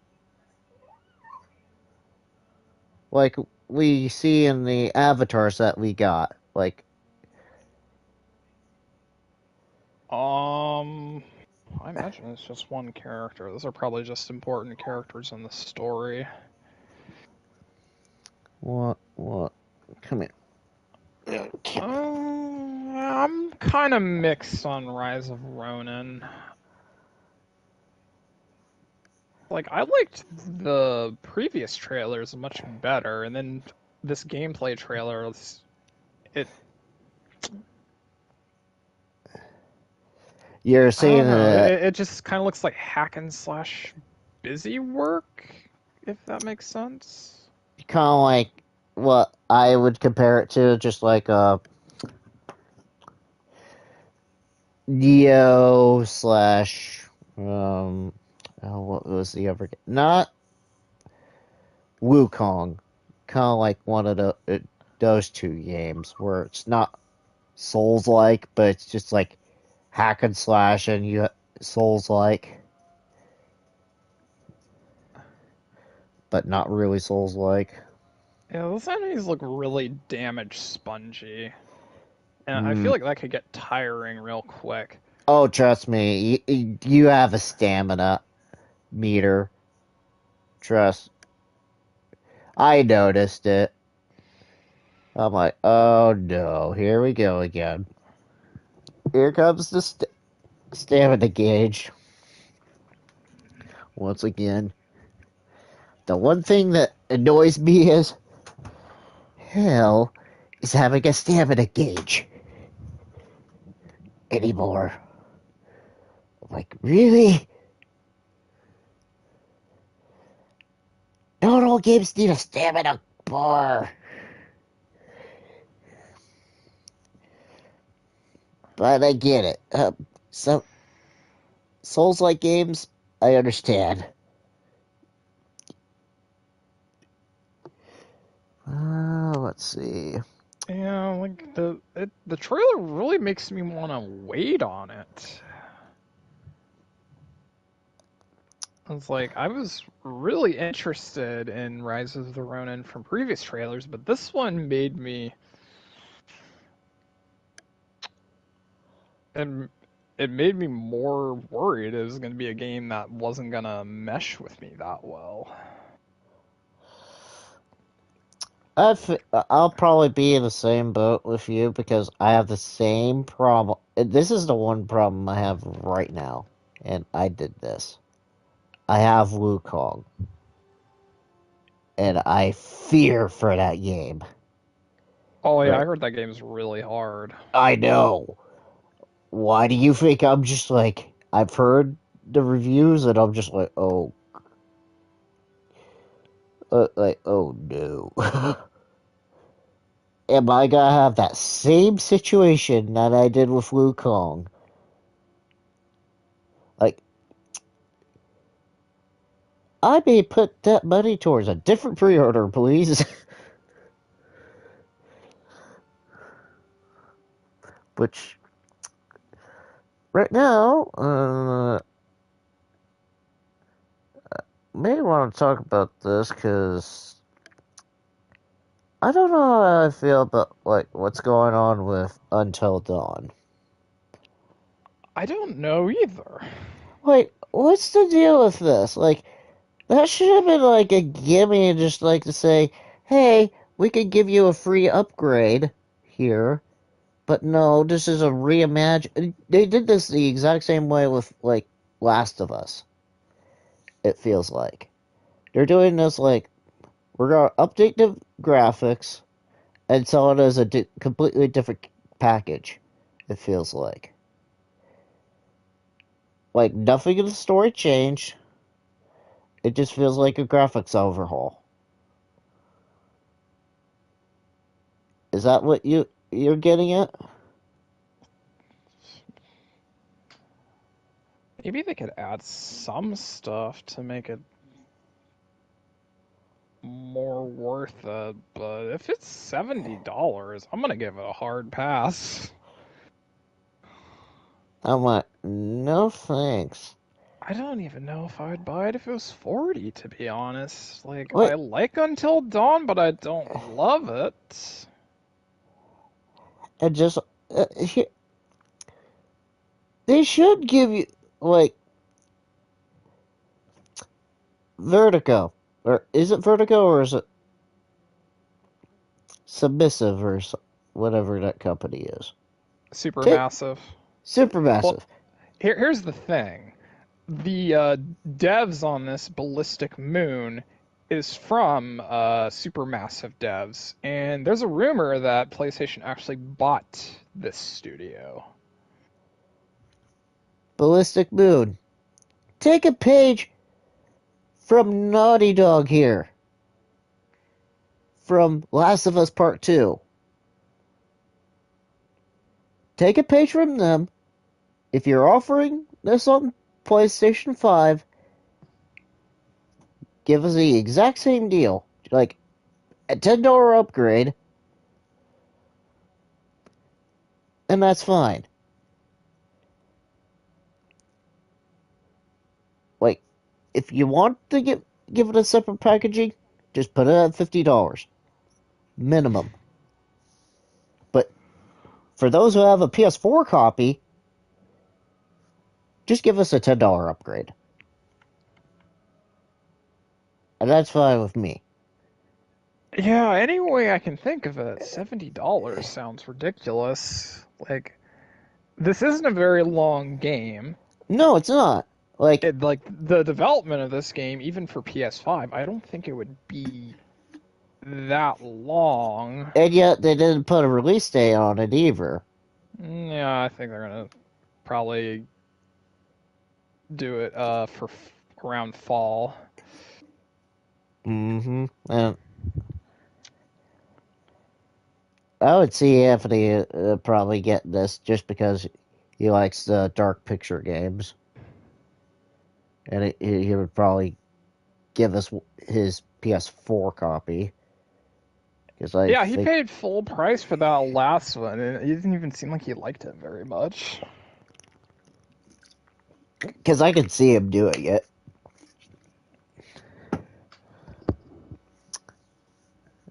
A: like we see in the avatars that we got? Like,
B: Um, I imagine it's just one character. Those are probably just important characters in the story.
A: what? Come here.
B: I'm kind of mixed on Rise of Ronin. Like, I liked the previous trailers much better, and then this gameplay trailer, it
A: You're
B: I
A: saying
B: don't know.
A: that
B: It just kind of looks like hack and slash busy work, if that makes sense.
A: kind of like what I would compare it to, just like Neo slash what was the other? Not Wukong. Kind of like one of those two games where it's not Souls like, but it's just like hack and slash, and you Souls like, but not really Souls like.
B: Yeah, those enemies look really damage spongy, and I feel
A: Mm.
B: like that could get tiring real quick.
A: Oh, trust me, you have a stamina meter. Trust. I noticed it. I'm like, oh no, here we go again. Here comes the stamina gauge once again. The one thing that annoys me is hell is having a stamina gauge anymore. Like, really? Not all games need a stamina bar. But I get it. Some Souls-like games, I understand. Let's see.
B: Yeah, like the trailer really makes me want to wait on it. It's like I was really interested in Rise of the Ronin from previous trailers, but this one made me and it made me more worried it was going to be a game that wasn't going to mesh with me that well.
A: I'll probably be in the same boat with you because I have the same problem. This is the one problem I have right now, and I did this. I have Wukong, and I fear for that game.
B: Oh yeah, I
A: Right?
B: heard that game's really hard.
A: I know. Why do you think I'm just like I've heard the reviews and I'm just like oh no. Am I gonna have that same situation that I did with Wukong? Like I may put that money towards a different pre-order, please. Which right now, may want to talk about this because I don't know how I feel about like what's going on with Until Dawn.
B: I don't know either.
A: Like, what's the deal with this? Like, that should have been like a gimme, just like to say, hey, we could give you a free upgrade here. But no, this is a reimagine. They did this the exact same way with like Last of Us. It feels like they're doing this like we're gonna update the graphics and sell it as a completely different package. It feels like nothing in the story changed. It just feels like a graphics overhaul. Is that what you're getting at?
B: Maybe they could add some stuff to make it more worth it, but if it's $70, I'm gonna give it a hard pass.
A: I'm like, no thanks.
B: I don't even know if I'd buy it if it was 40, to be honest. Like, I
A: Wait,
B: like Until Dawn, but I don't love it.
A: and just they should give you like Vertigo, or is it Vertigo or is it Submissive or whatever that company is? Take
B: Supermassive. Well,
A: Supermassive.
B: here's the thing. The devs on this Ballistic Moon is from Supermassive devs, and there's a rumor that PlayStation actually bought this studio.
A: Ballistic Moon. Take a page from Naughty Dog here. From Last of Us Part 2. Take a page from them. If you're offering this on PlayStation 5, give us the exact same deal. Like a $10 upgrade, and that's fine. Like, if you want to give it a separate packaging, just put it at $50 minimum. But for those who have a PS4 copy, just give us a $10 upgrade, and that's fine with me.
B: Yeah, any way I can think of it, $70 sounds ridiculous. Like, this isn't a very long game.
A: No, it's not. Like,
B: Like the development of this game, even for PS5, I don't think it would be that long.
A: and yet they didn't put a release date on it either.
B: Yeah, I think they're gonna probably do it for around fall.
A: Mm-hmm. And I would see Anthony probably get this just because he likes the dark picture games, and he would probably give us his PS4 copy because I
B: Yeah, he
A: think
B: paid full price for that last one, and it didn't even seem like he liked it very much.
A: because I could see him doing it.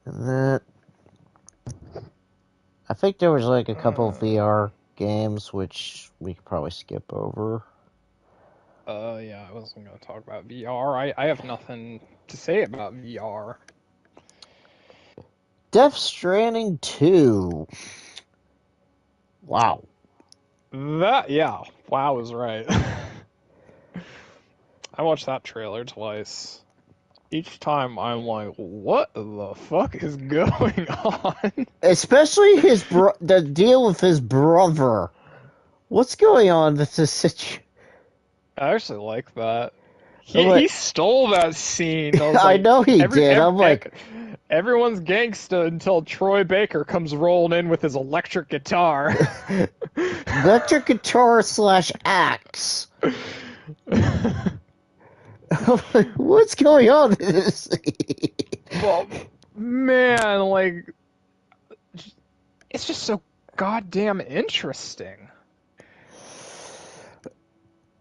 A: And then I think there was like a couple of VR games which we could probably skip over.
B: Yeah, I wasn't gonna talk about VR. I have nothing to say about VR.
A: Death Stranding 2. Wow.
B: Yeah, wow is right. I watched that trailer twice. Each time I'm like, what the fuck is going on?
A: Especially the deal with his brother. What's going on with this situation?
B: I actually like that.
A: I'm
B: He
A: like,
B: stole that scene. I was
A: I
B: like,
A: know he did. I'm like,
B: everyone's gangsta until Troy Baker comes rolling in with his electric guitar.
A: electric guitar slash axe. I'm like, what's going on in this scene?
B: But man, like, it's just so goddamn interesting.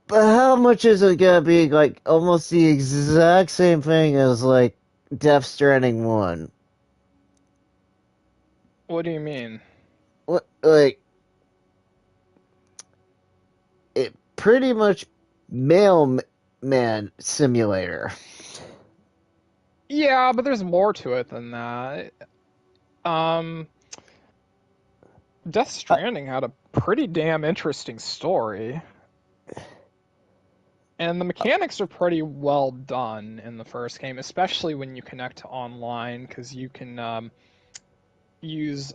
A: But how much is it gonna be like almost the exact same thing as like Death Stranding 1?
B: What do you mean?
A: What, like, it pretty much mailman simulator.
B: Yeah, but there's more to it than that. Um, Death
A: I,
B: Stranding had a pretty damn interesting story. And the mechanics are pretty well done in the first game, especially when you connect to online, because you can use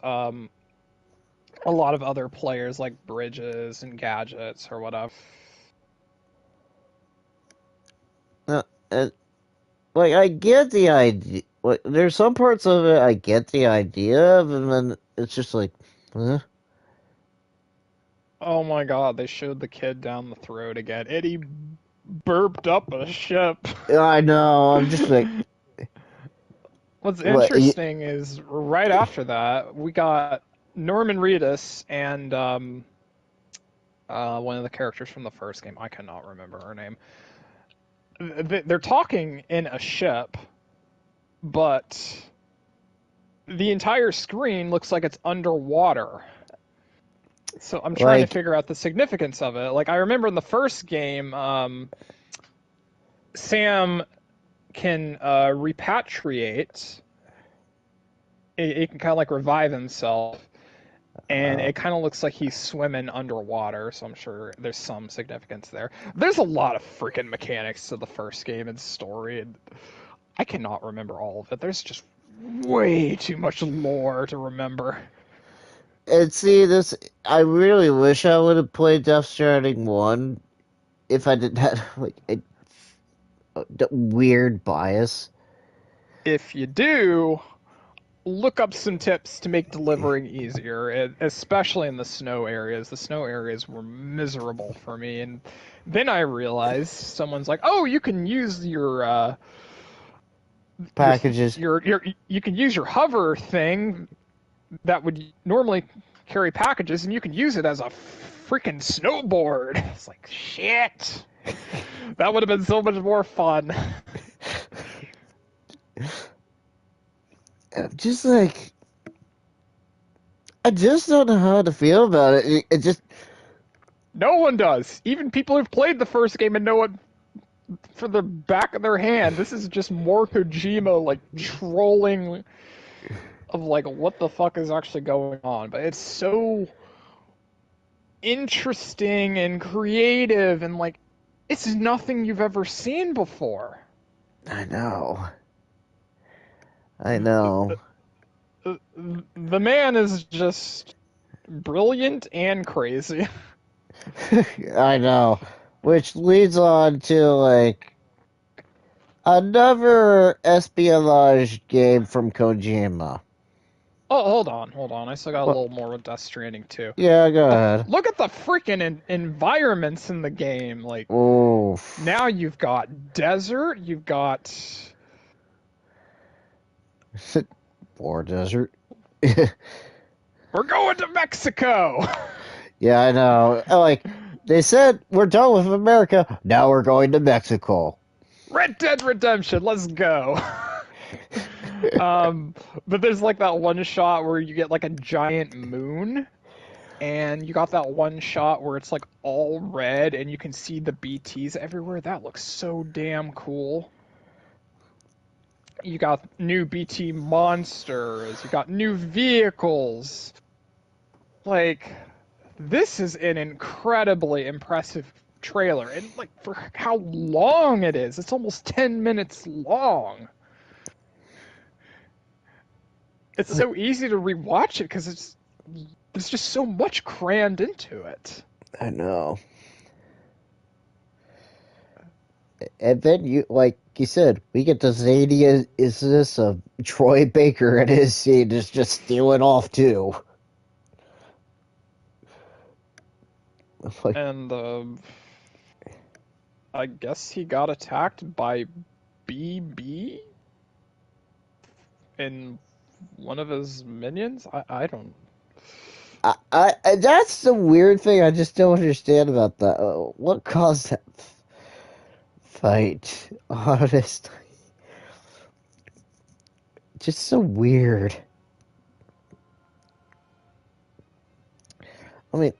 B: a lot of other players like bridges and gadgets or whatever.
A: uh, uh, like, I get the idea. Like, there's some parts of it I get the idea of, and then it's just like, huh?
B: Oh my god, they showed the kid down the throat again, and he burped up a ship.
A: I know. I'm just like,
B: What's
A: what?
B: interesting is right after that, we got Norman Reedus and one of the characters from the first game. I cannot remember her name. They're talking in a ship, but the entire screen looks like it's underwater. So I'm trying to
A: Like,
B: figure out the significance of it. Like I remember in the first game, Sam can repatriate. It can kind of like revive himself, and
A: uh,
B: it kind of looks like he's swimming underwater. So I'm sure there's some significance there. There's a lot of freaking mechanics to the first game and story, and I cannot remember all of it. There's just way too much lore to remember.
A: and see this. I really wish I would have played Death Stranding 1 if I didn't have like a weird bias.
B: If you do, look up some tips to make delivering easier, especially in the snow areas. The snow areas were miserable for me, and then I realized someone's like, "Oh, you can use your
A: Packages.
B: you can use your hover thing that would normally carry packages, and you can use it as a freaking snowboard." It's like shit. That would have been so much more fun.
A: Just like I just don't know how to feel about it. It just
B: No one does. Even people who've played the first game and know it for the back of their hand. This is just more Kojima like trolling of like what the fuck is actually going on. But it's so interesting and creative and like it's nothing you've ever seen before.
A: I know. I know.
B: The man is just brilliant and crazy.
A: I know. Which leads on to like another espionage game from Kojima.
B: Oh, hold on. I still got a
A: What?
B: little more with Death Stranding too.
A: Yeah, go ahead.
B: Look at the freaking environments in the game. Like
A: Oh,
B: now you've got desert, you've got
A: war desert.
B: we're going to Mexico.
A: Yeah, I know. Like they said, we're done with America. Now we're going to Mexico.
B: Red Dead Redemption, let's go. um, but there's like that one shot where you get like a giant moon, and you got that one shot where it's like all red and you can see the BTs everywhere. That looks so damn cool. You got new BT monsters. You got new vehicles. Like, this is an incredibly impressive trailer. And, like, for how long it is, it's almost 10 minutes long. It's so easy to rewatch it because there's just so much crammed into it.
A: I know. And then like you said, we get the Zania is this of Troy Baker and his scene is just stealing off too. Like,
B: And I guess he got attacked by BB in one of his minions. I don't.
A: that's the weird thing. I just don't understand about that. What caused that fight? Honestly, just so weird. I mean,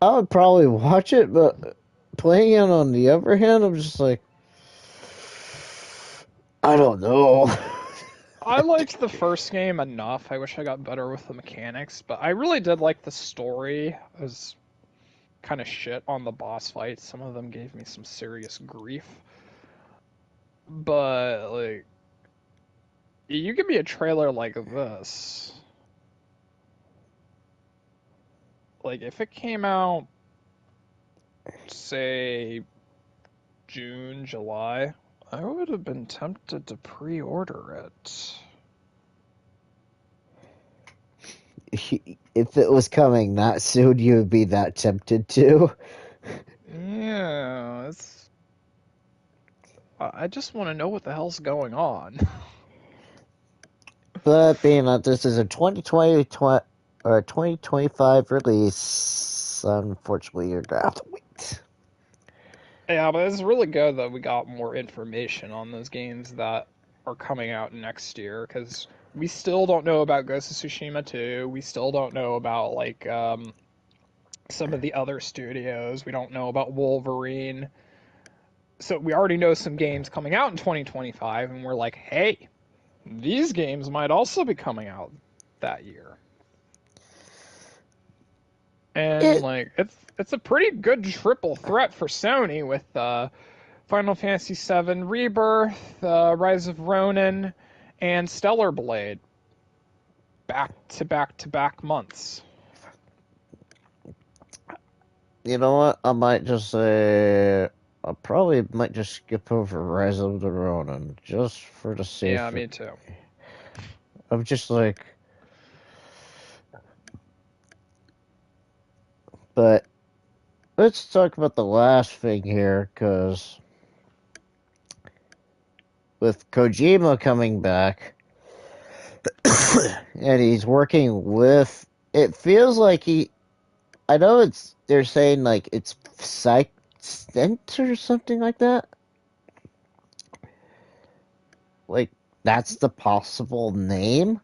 A: I would probably watch it, but playing it on the other hand, I'm just like, I don't know.
B: I liked the first game enough. I wish I got better with the mechanics, but I really did like the story. I was kind of shit on the boss fights. Some of them gave me some serious grief. But like, you give me a trailer like this. Like if it came out, say June, July, I would have been tempted to pre-order it.
A: If it was coming that soon, you would be that tempted to.
B: Yeah, it's. I just want to know what the hell's going on.
A: But being that this is a 2020 or 2025 release, unfortunately, you're gonna have to wait.
B: Yeah, but it's really good that we got more information on those games that are coming out next year because we still don't know about Ghost of Tsushima 2. We still don't know about like some of the other studios. We don't know about Wolverine. So we already know some games coming out in 2025, and we're like, hey, these games might also be coming out that year. And
A: It
B: like it's a pretty good triple threat for Sony with Final Fantasy VII Rebirth, Rise of Ronin, and Stellar Blade back to back to back months.
A: You know what? I might just say I probably might just skip over Rise of the Ronin just for the
B: Yeah,
A: safe.
B: me too.
A: I'm just like, but let's talk about the last thing here, because with Kojima coming back, and he's working with. It feels like he. I know it's. They're saying like it's Psych Stent or something like that. Like that's the possible name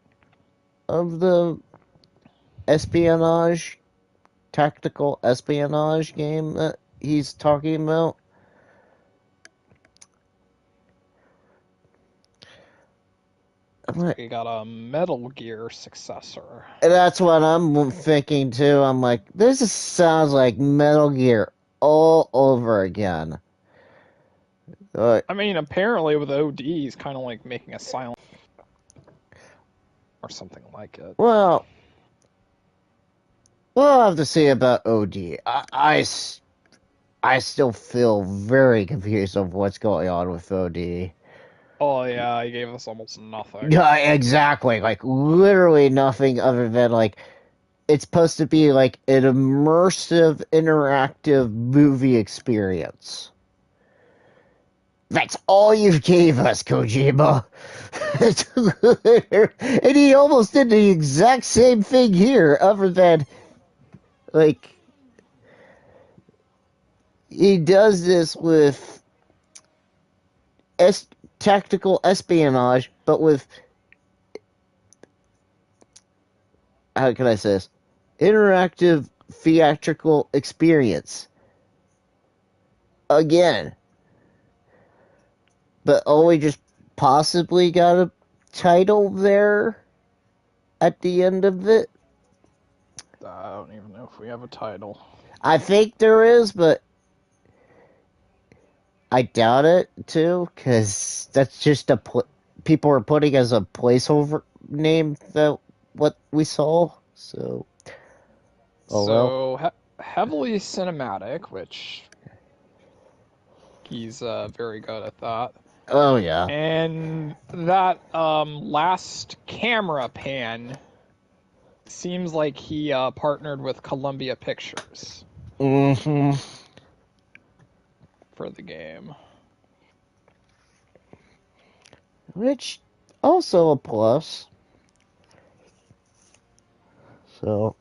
A: of the espionage, tactical espionage game that he's talking about. I'm like,
B: We got a Metal Gear successor.
A: and that's what I'm thinking too. I'm like, this sounds like Metal Gear all over again.
B: I mean, apparently with OD, he's kind of like making a silent or something like it.
A: Well, we'll have to see about OD. I still feel very confused of what's going on with OD.
B: Oh yeah, he gave us almost nothing.
A: Yeah, exactly. Like literally nothing other than like it's supposed to be like an immersive, interactive movie experience. That's all you gave us, Kojima. And he almost did the exact same thing here, other than like he does this with es- tactical espionage, but with how can I say this? Interactive theatrical experience. Again. But only just possibly got a title there at the end of it.
B: I don't even know if we have a title.
A: I think there is, but I doubt it too, because that's just people are putting as a placeholder name that what we saw. So, oh well.
B: So heavily cinematic, which he's very good at that.
A: Oh yeah.
B: And that last camera pan seems like he partnered with Columbia Pictures
A: Hmm.
B: for the game.
A: Which also a plus. So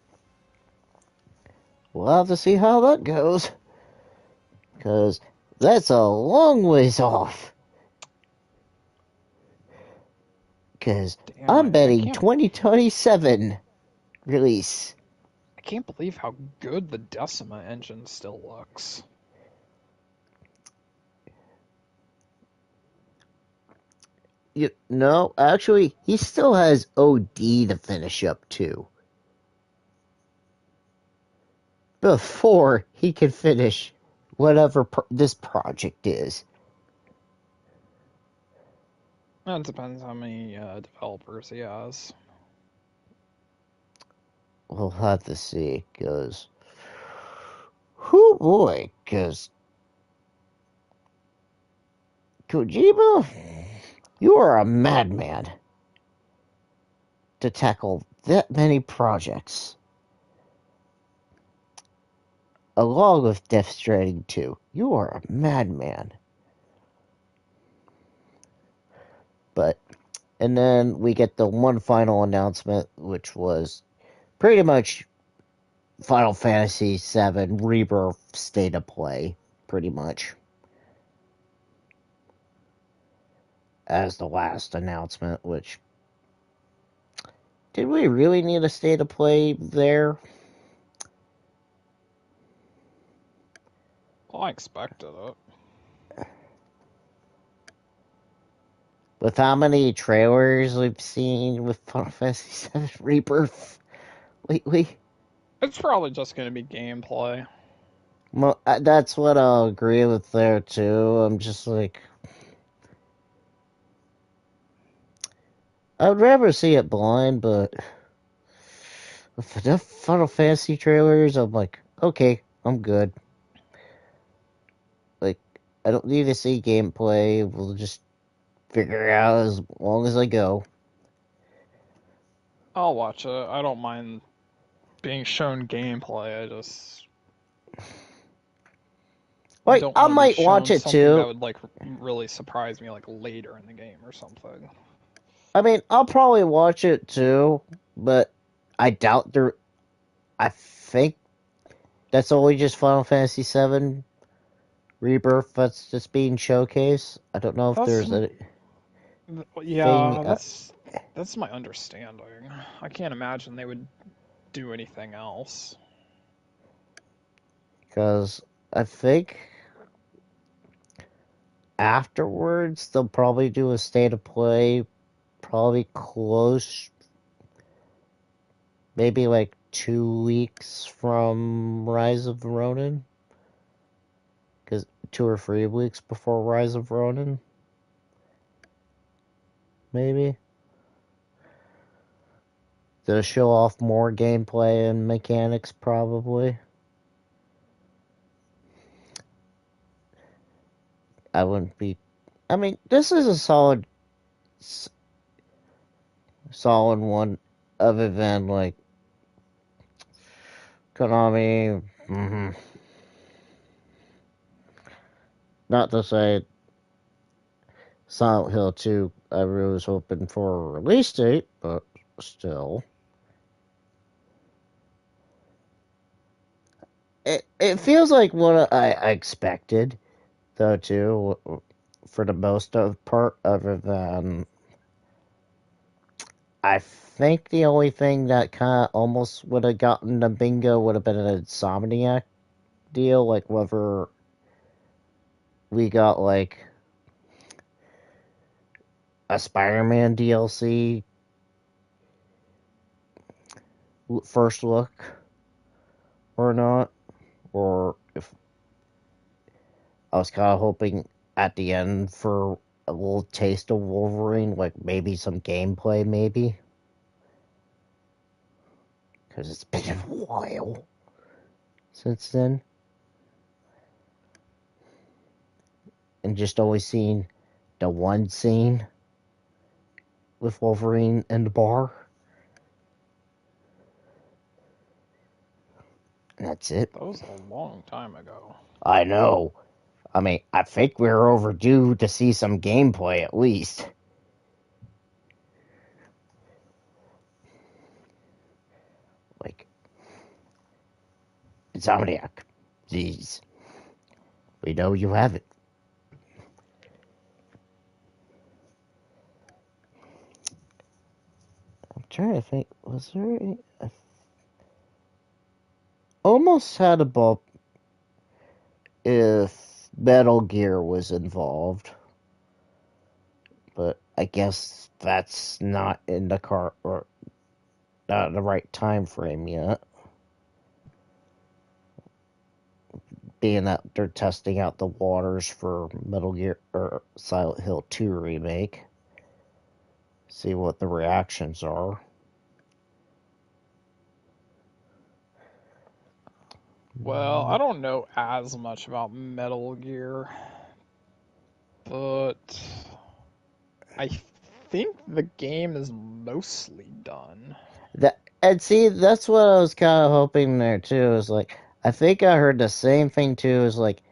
A: we'll have to see how that goes, because that's a long ways off. Because
B: Damn,
A: I'm
B: I
A: betting
B: can't
A: 2027 release.
B: I can't believe how good the Decima engine still looks.
A: No, actually, he still has OD to finish up too before he can finish whatever this project is.
B: It depends how many developers he has.
A: We'll have to see, because, whoo boy, because Kojima, you are a madman to tackle that many projects, along with Death Stranding 2. You are a madman. But, and then we get the one final announcement, which was pretty much Final Fantasy VII Rebirth state of play, pretty much, as the last announcement. Which, did we really need a state of play there?
B: Well, I expected it.
A: With how many trailers we've seen with Final Fantasy VII Rebirth lately?
B: It's probably just going to be gameplay.
A: Well, that's what I'll agree with there too. I'm just like, I'd rather see it blind, but with enough Final Fantasy trailers, I'm like, okay, I'm good. Like, I don't need to see gameplay. We'll just figure it out as long as I go.
B: I'll watch it. I don't mind being shown gameplay. I just
A: Like,
B: don't
A: I
B: want to be
A: might watch
B: shown
A: it
B: something that
A: too.
B: would like really surprise me like later in the game or something.
A: I mean, I'll probably watch it too, but I doubt there. I think that's only just Final Fantasy VII Rebirth that's just being showcased. I don't know if
B: That's
A: there's anything
B: yeah, that's my understanding. I can't imagine they would do anything else.
A: because I think afterwards they'll probably do a state of play, probably close, maybe like 2 weeks from Rise of Ronin, because 2 or 3 weeks before Rise of Ronin, maybe. They'll show off more gameplay and mechanics, probably. I wouldn't be. I mean, this is a solid one, other than like Konami. Not to say Silent Hill 2, I really was hoping for a release date, but still. It feels like what I expected, though, too, for the most of part, other than I think the only thing that kind of almost would have gotten the bingo would have been an Insomniac deal, like whether we got like a Spider-Man DLC first look or not, or if I was kind of hoping at the end for a little taste of Wolverine, like maybe some gameplay, maybe, because it's been a while since then, and just always seen the one scene with Wolverine in the bar, and that's it.
B: That was a long time ago.
A: I know. I mean, I think we're overdue to see some gameplay at least. Like, Insomniac, jeez, we know you have it. I'm trying to think, was there any. I almost had a bump if Metal Gear was involved, but I guess that's not in the car or not in the right time frame yet. Being that they're testing out the waters for Metal Gear or Silent Hill 2 remake, see what the reactions are.
B: Well, I don't know as much about Metal Gear, but I think the game is mostly done.
A: That and see, that's what I was kind of hoping there too. Is like I think I heard the same thing too. Is like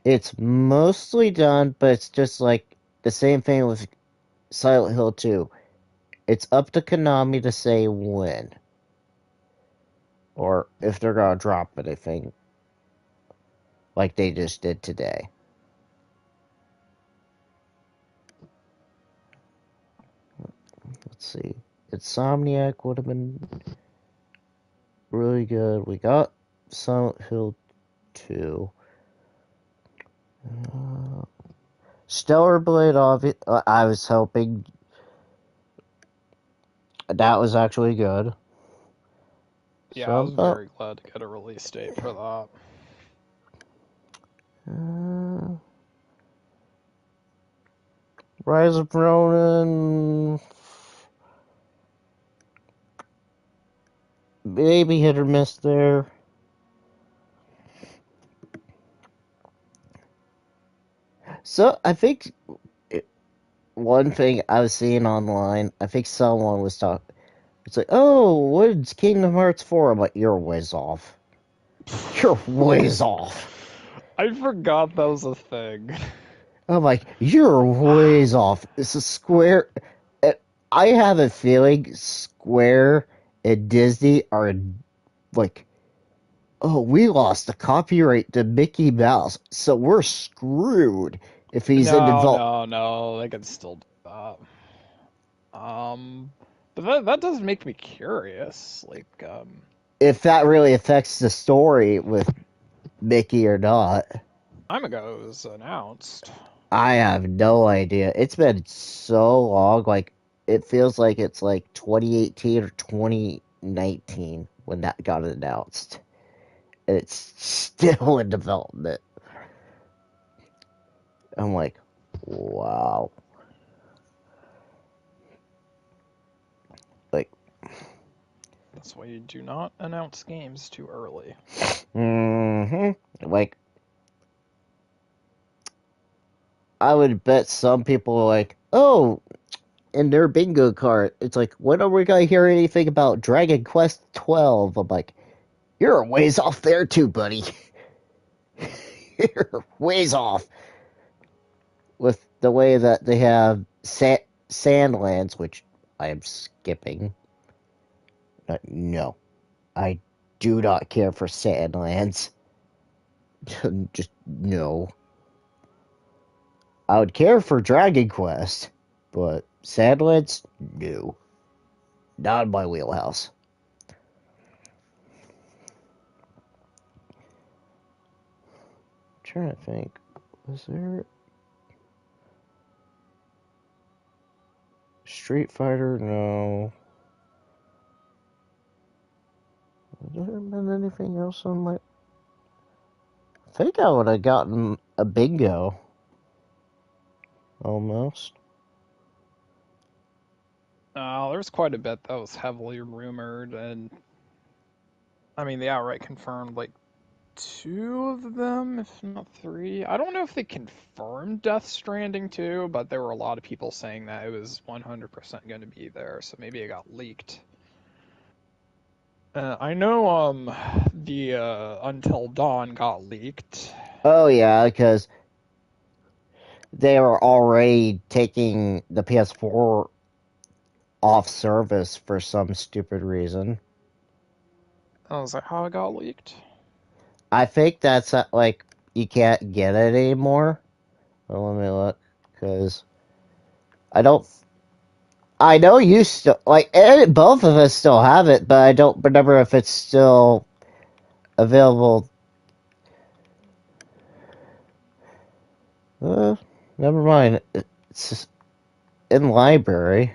A: it's mostly done, but it's just like the same thing with Silent Hill 2. It's up to Konami to say when or if they're gonna drop anything, like they just did today. Let's see. Insomniac would have been really good. We got Silent Hill 2. Uh, Stellar Blade, I was hoping that was actually good.
B: Yeah, I
A: So,
B: was very glad to get a release date for that.
A: uh, Rise of Ronin, maybe hit or miss there. So, I think one thing I was seeing online, I think someone was talking. It's like, oh, what's Kingdom Hearts 4? I'm like, you're ways off. You're ways off.
B: I forgot that was a thing.
A: I'm like, you're ways off. It's a Square. uh, I have a feeling Square and Disney are like, oh, we lost the copyright to Mickey Mouse, so we're screwed if he's in
B: No,
A: develop.
B: no, no, they can still do that. Um, but that does make me curious.
A: If that really affects the story with Mickey or not.
B: Time ago it was announced.
A: I have no idea. It's been so long. Like, it feels like it's like 2018 or 2019 when that got announced. And it's still in development. I'm like, wow. Like,
B: That's why you do not announce games too early.
A: like, I would bet some people are like, oh, in their bingo card, it's like, when are we gonna hear anything about Dragon Quest 12? I'm like, you're a ways off there too, buddy. You're ways off. With the way that they have Sandlands, which I am skipping. No, I do not care for Sandlands. Just no. I would care for Dragon Quest, but Sandlands, no. Not in my wheelhouse. I'm trying to think. Was there. Street Fighter, no. Has there been anything else on my... I think I would have gotten a bingo. Almost.
B: There's quite a bit that was heavily rumored, and I mean, they outright confirmed like two of them, if not three. I don't know if they confirmed Death Stranding 2, but there were a lot of people saying that it was 100% going to be there, so maybe it got leaked. I know the Until Dawn got leaked.
A: Oh, yeah, because they were already taking the PS4 off service for some stupid reason.
B: I was like, how it got leaked?
A: I think that's like you can't get it anymore. Well, let me look, because I don't. I know you still like both of us still have it, but I don't remember if it's still available. Uh, Never mind. It's in library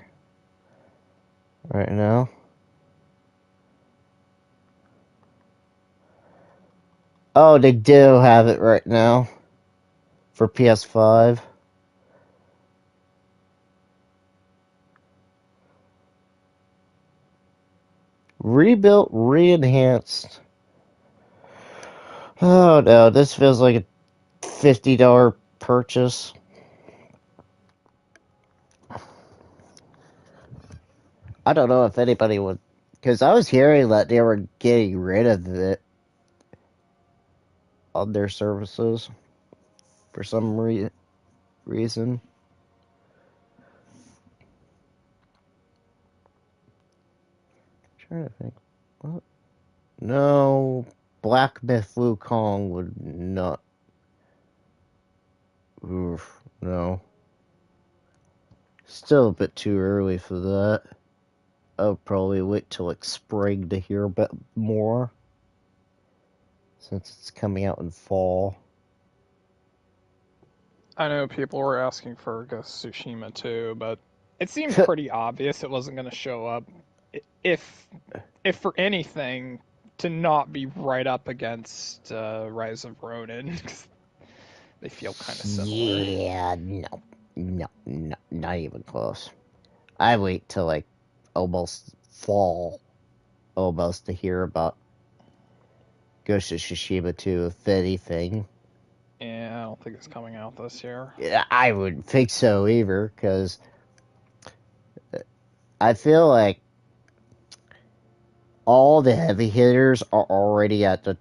A: right now. Oh, they do have it right now for PS5. Rebuilt, re-enhanced. Oh no, this feels like a $50 purchase. I don't know if anybody would, because I was hearing that they were getting rid of it on their services for some reason. I'm trying to think. What? No, Black Myth Wukong would not. Oof, no. Still a bit too early for that. I'll probably wait till like spring to hear a bit more, since it's coming out in fall.
B: I know people were asking for Ghost of Tsushima too, but it seemed pretty obvious it wasn't going to show up. If if for anything, to not be right up against Rise of Ronin, 'cause they feel kind of similar.
A: Yeah, no, not even close. I wait till like almost fall, almost to hear about Ghost of Tsushima 2, if anything.
B: Yeah, I don't think it's coming out this year.
A: Yeah, I wouldn't think so either, because I feel like all the heavy hitters are already at the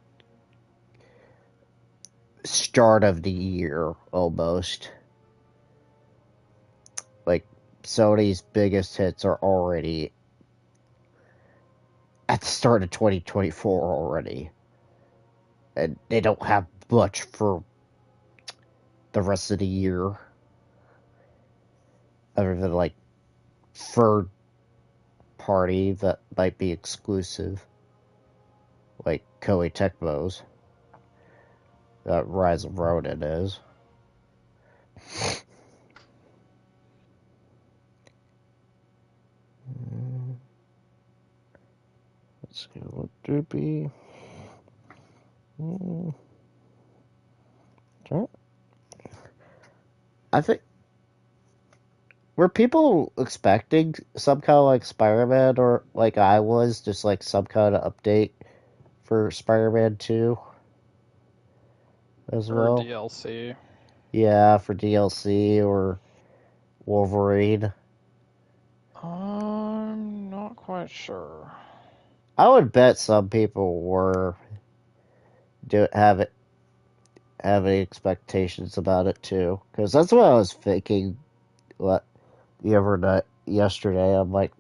A: start of the year, almost. Like, Sony's biggest hits are already at the start of 2024 already. And they don't have much for the rest of the year, other than like third party that might be exclusive, like Koei Tecmo's that Rise of Ronin is. Let's see, what would it be? I think, were people expecting some kind of like Spider-Man, or like I was, just like some kind of update for Spider-Man 2 as
B: Or
A: well?
B: DLC.
A: Yeah, for DLC or Wolverine.
B: I'm not quite sure.
A: I would bet some people were do have it having expectations about it too, because that's what I was thinking. What the other night yesterday, I'm like,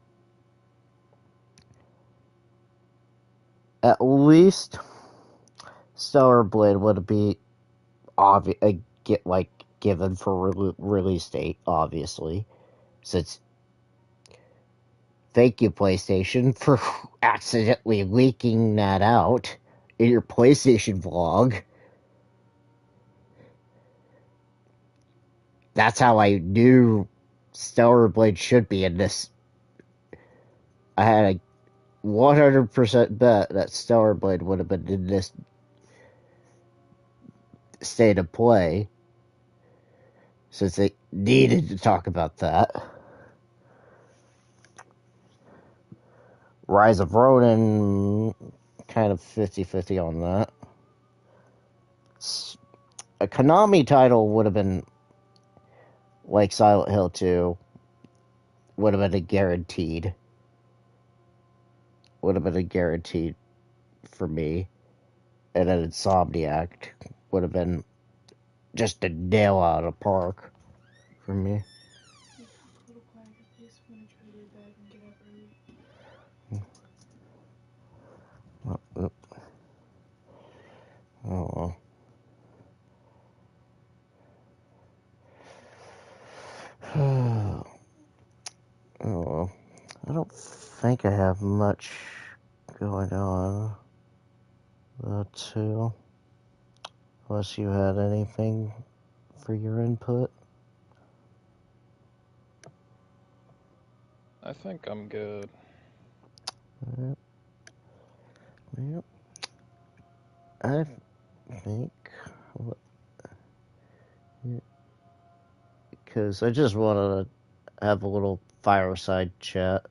A: at least Stellar Blade would be obvious, get like given for release date, obviously, since thank you PlayStation for accidentally leaking that out in your PlayStation vlog. That's how I knew Stellar Blade should be in this. I had a 100% bet that Stellar Blade would have been in this state of play since they needed to talk about that. Rise of Ronin, kind of 50-50 on that. A Konami title would have been like Silent Hill 2, would have been a guaranteed. Would have been a guaranteed for me. And an Insomniac would have been just a nail out of the park for me. Oh, well. Oh, well. I don't think I have much going on. Too. Unless you had anything for your input.
B: I think I'm good.
A: Yep. Yep. I think. Because I just wanted to have a little fireside chat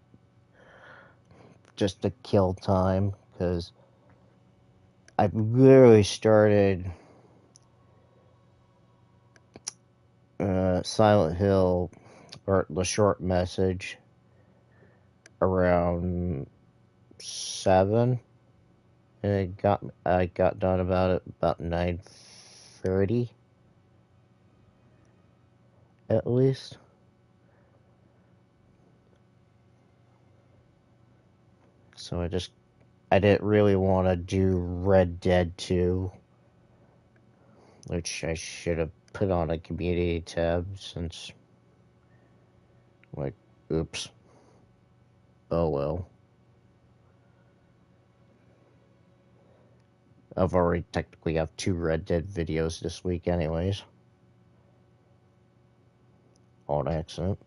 A: just to kill time. Because I literally started Silent Hill or the short message around 7, and I got done about it about 9:30 at least. So I didn't really want to do Red Dead 2, which I should have put on a community tab since, like, oops. Oh well. I've already technically have 2 Red Dead videos this week anyways. On accident.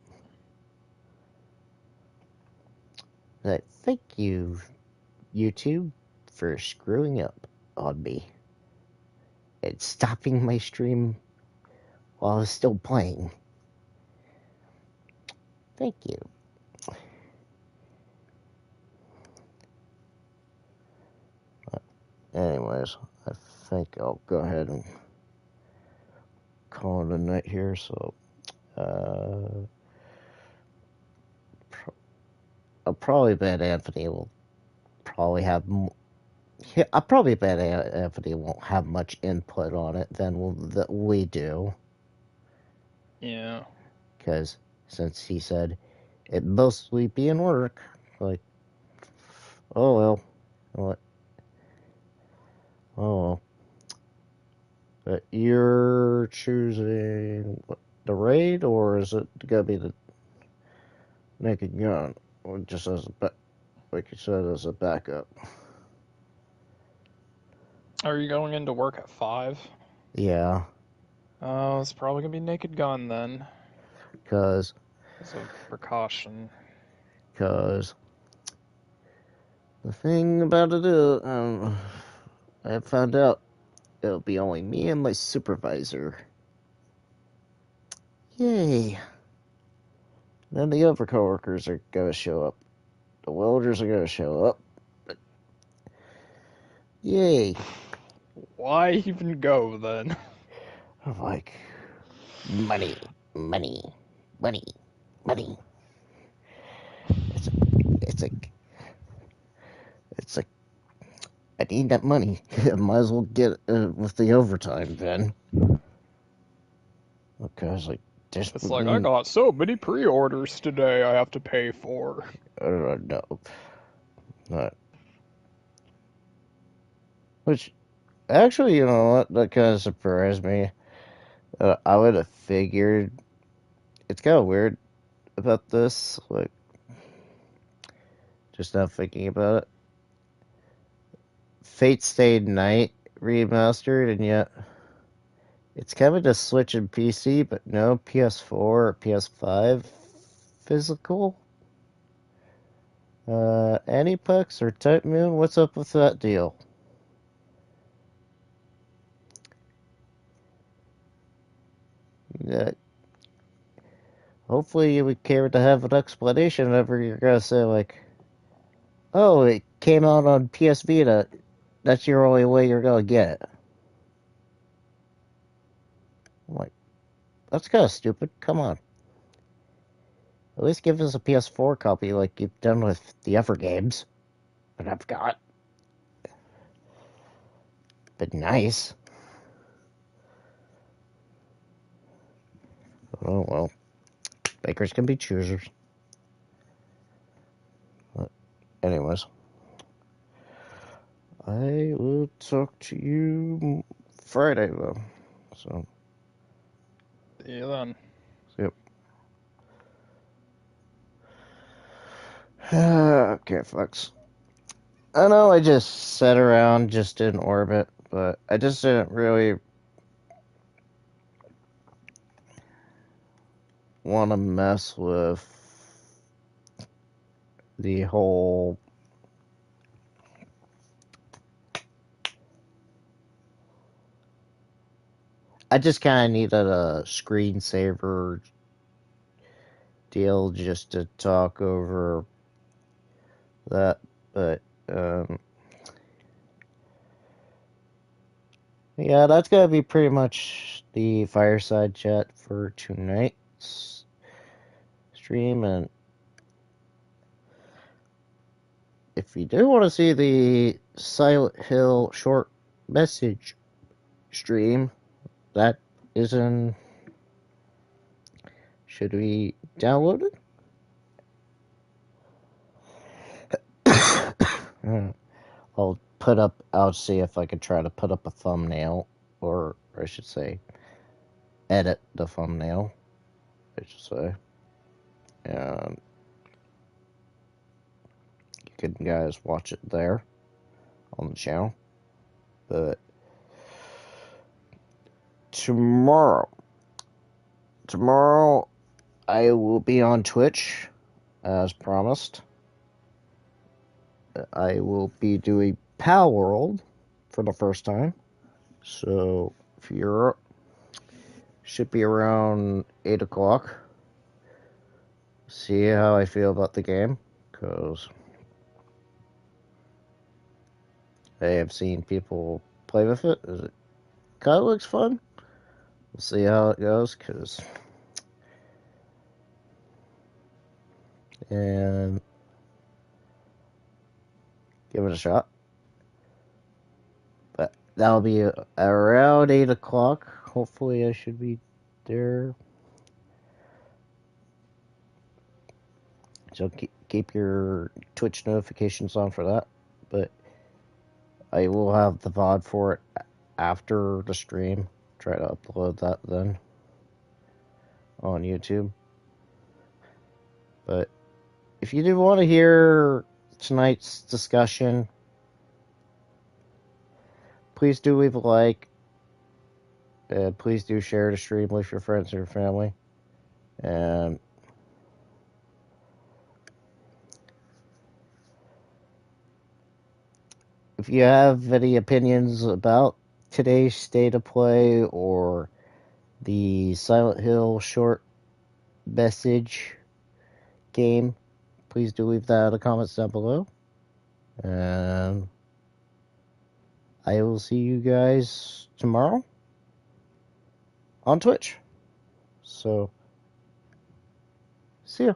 A: But thank you, YouTube, for screwing up on me and stopping my stream while I was still playing. Thank you. Anyways, I think I'll go ahead and call it a night here. So, I'll probably bet Anthony will probably have. I probably bet Anthony won't have much input on it than that we do,
B: Yeah.
A: because since he said it mostly be in work, like, oh well, what, oh well. But you're choosing what, the raid, or is it gonna be the naked gun, or just as a like you said, as a backup?
B: Are you going into work at 5?
A: Yeah,
B: Oh, it's probably gonna be Naked Gun then,
A: because
B: as a precaution.
A: because the thing about it is, I found out it'll be only me and my supervisor. Yay! Then the other coworkers are gonna show up. The welders are gonna show up. But yay!
B: Why even go then?
A: I'm like, money, money, money, money. It's a, it's a, it's a. I need that money. I might as well get it with the overtime then. Because like, this
B: It's
A: would
B: like, I
A: mean
B: got so many pre-orders today I have to pay for.
A: I don't know. Not, which actually, you know what? That kind of surprised me. I would have figured. It's kind of weird about this. Like, just not thinking about it. Fate Stay Night remastered, and yet it's coming to Switch and PC, but no PS4 or PS5. physical. Aniplex or Type Moon? What's up with that deal? Uh, Hopefully you would care to have an explanation whenever you're gonna say like, "Oh, it came out on PS Vita. That's your only way you're gonna get it." I'm like, that's kind of stupid. Come on, at least give us a PS4 copy like you've done with the other games that I've got. But nice. Oh well, bakers can be choosers. But anyways, I will talk to you Friday though. So,
B: See you then.
A: yep. Okay, folks. I know I just sat around just in orbit, but I just didn't really want to mess with the whole. I just kind of needed a screensaver deal just to talk over that, but yeah, that's gonna be pretty much the fireside chat for tonight's stream. And if you do want to see the Silent Hill short message stream, that is in. Should we download it? I'll put up. I'll see if I can try to put up a thumbnail, or I should say, edit the thumbnail. I should say, and you can guys watch it there on the channel. But tomorrow, tomorrow I will be on Twitch as promised. I will be doing Pal World for the first time. So if you're up, should be around 8 o'clock. See how I feel about the game, because I have seen people play with it. It kind of looks fun. We'll see how it goes, and give it a shot. But that'll be around 8 o'clock. Hopefully, I should be there. So keep your Twitch notifications on for that. But I will have the VOD for it after the stream. Try to upload that then on YouTube. But if you do want to hear tonight's discussion, please do leave a like. Please do share the stream with your friends or your family. And if you have any opinions about today's state of play or the Silent Hill short message game, please do leave that in the comments down below. And I will see you guys tomorrow on Twitch. So, see ya.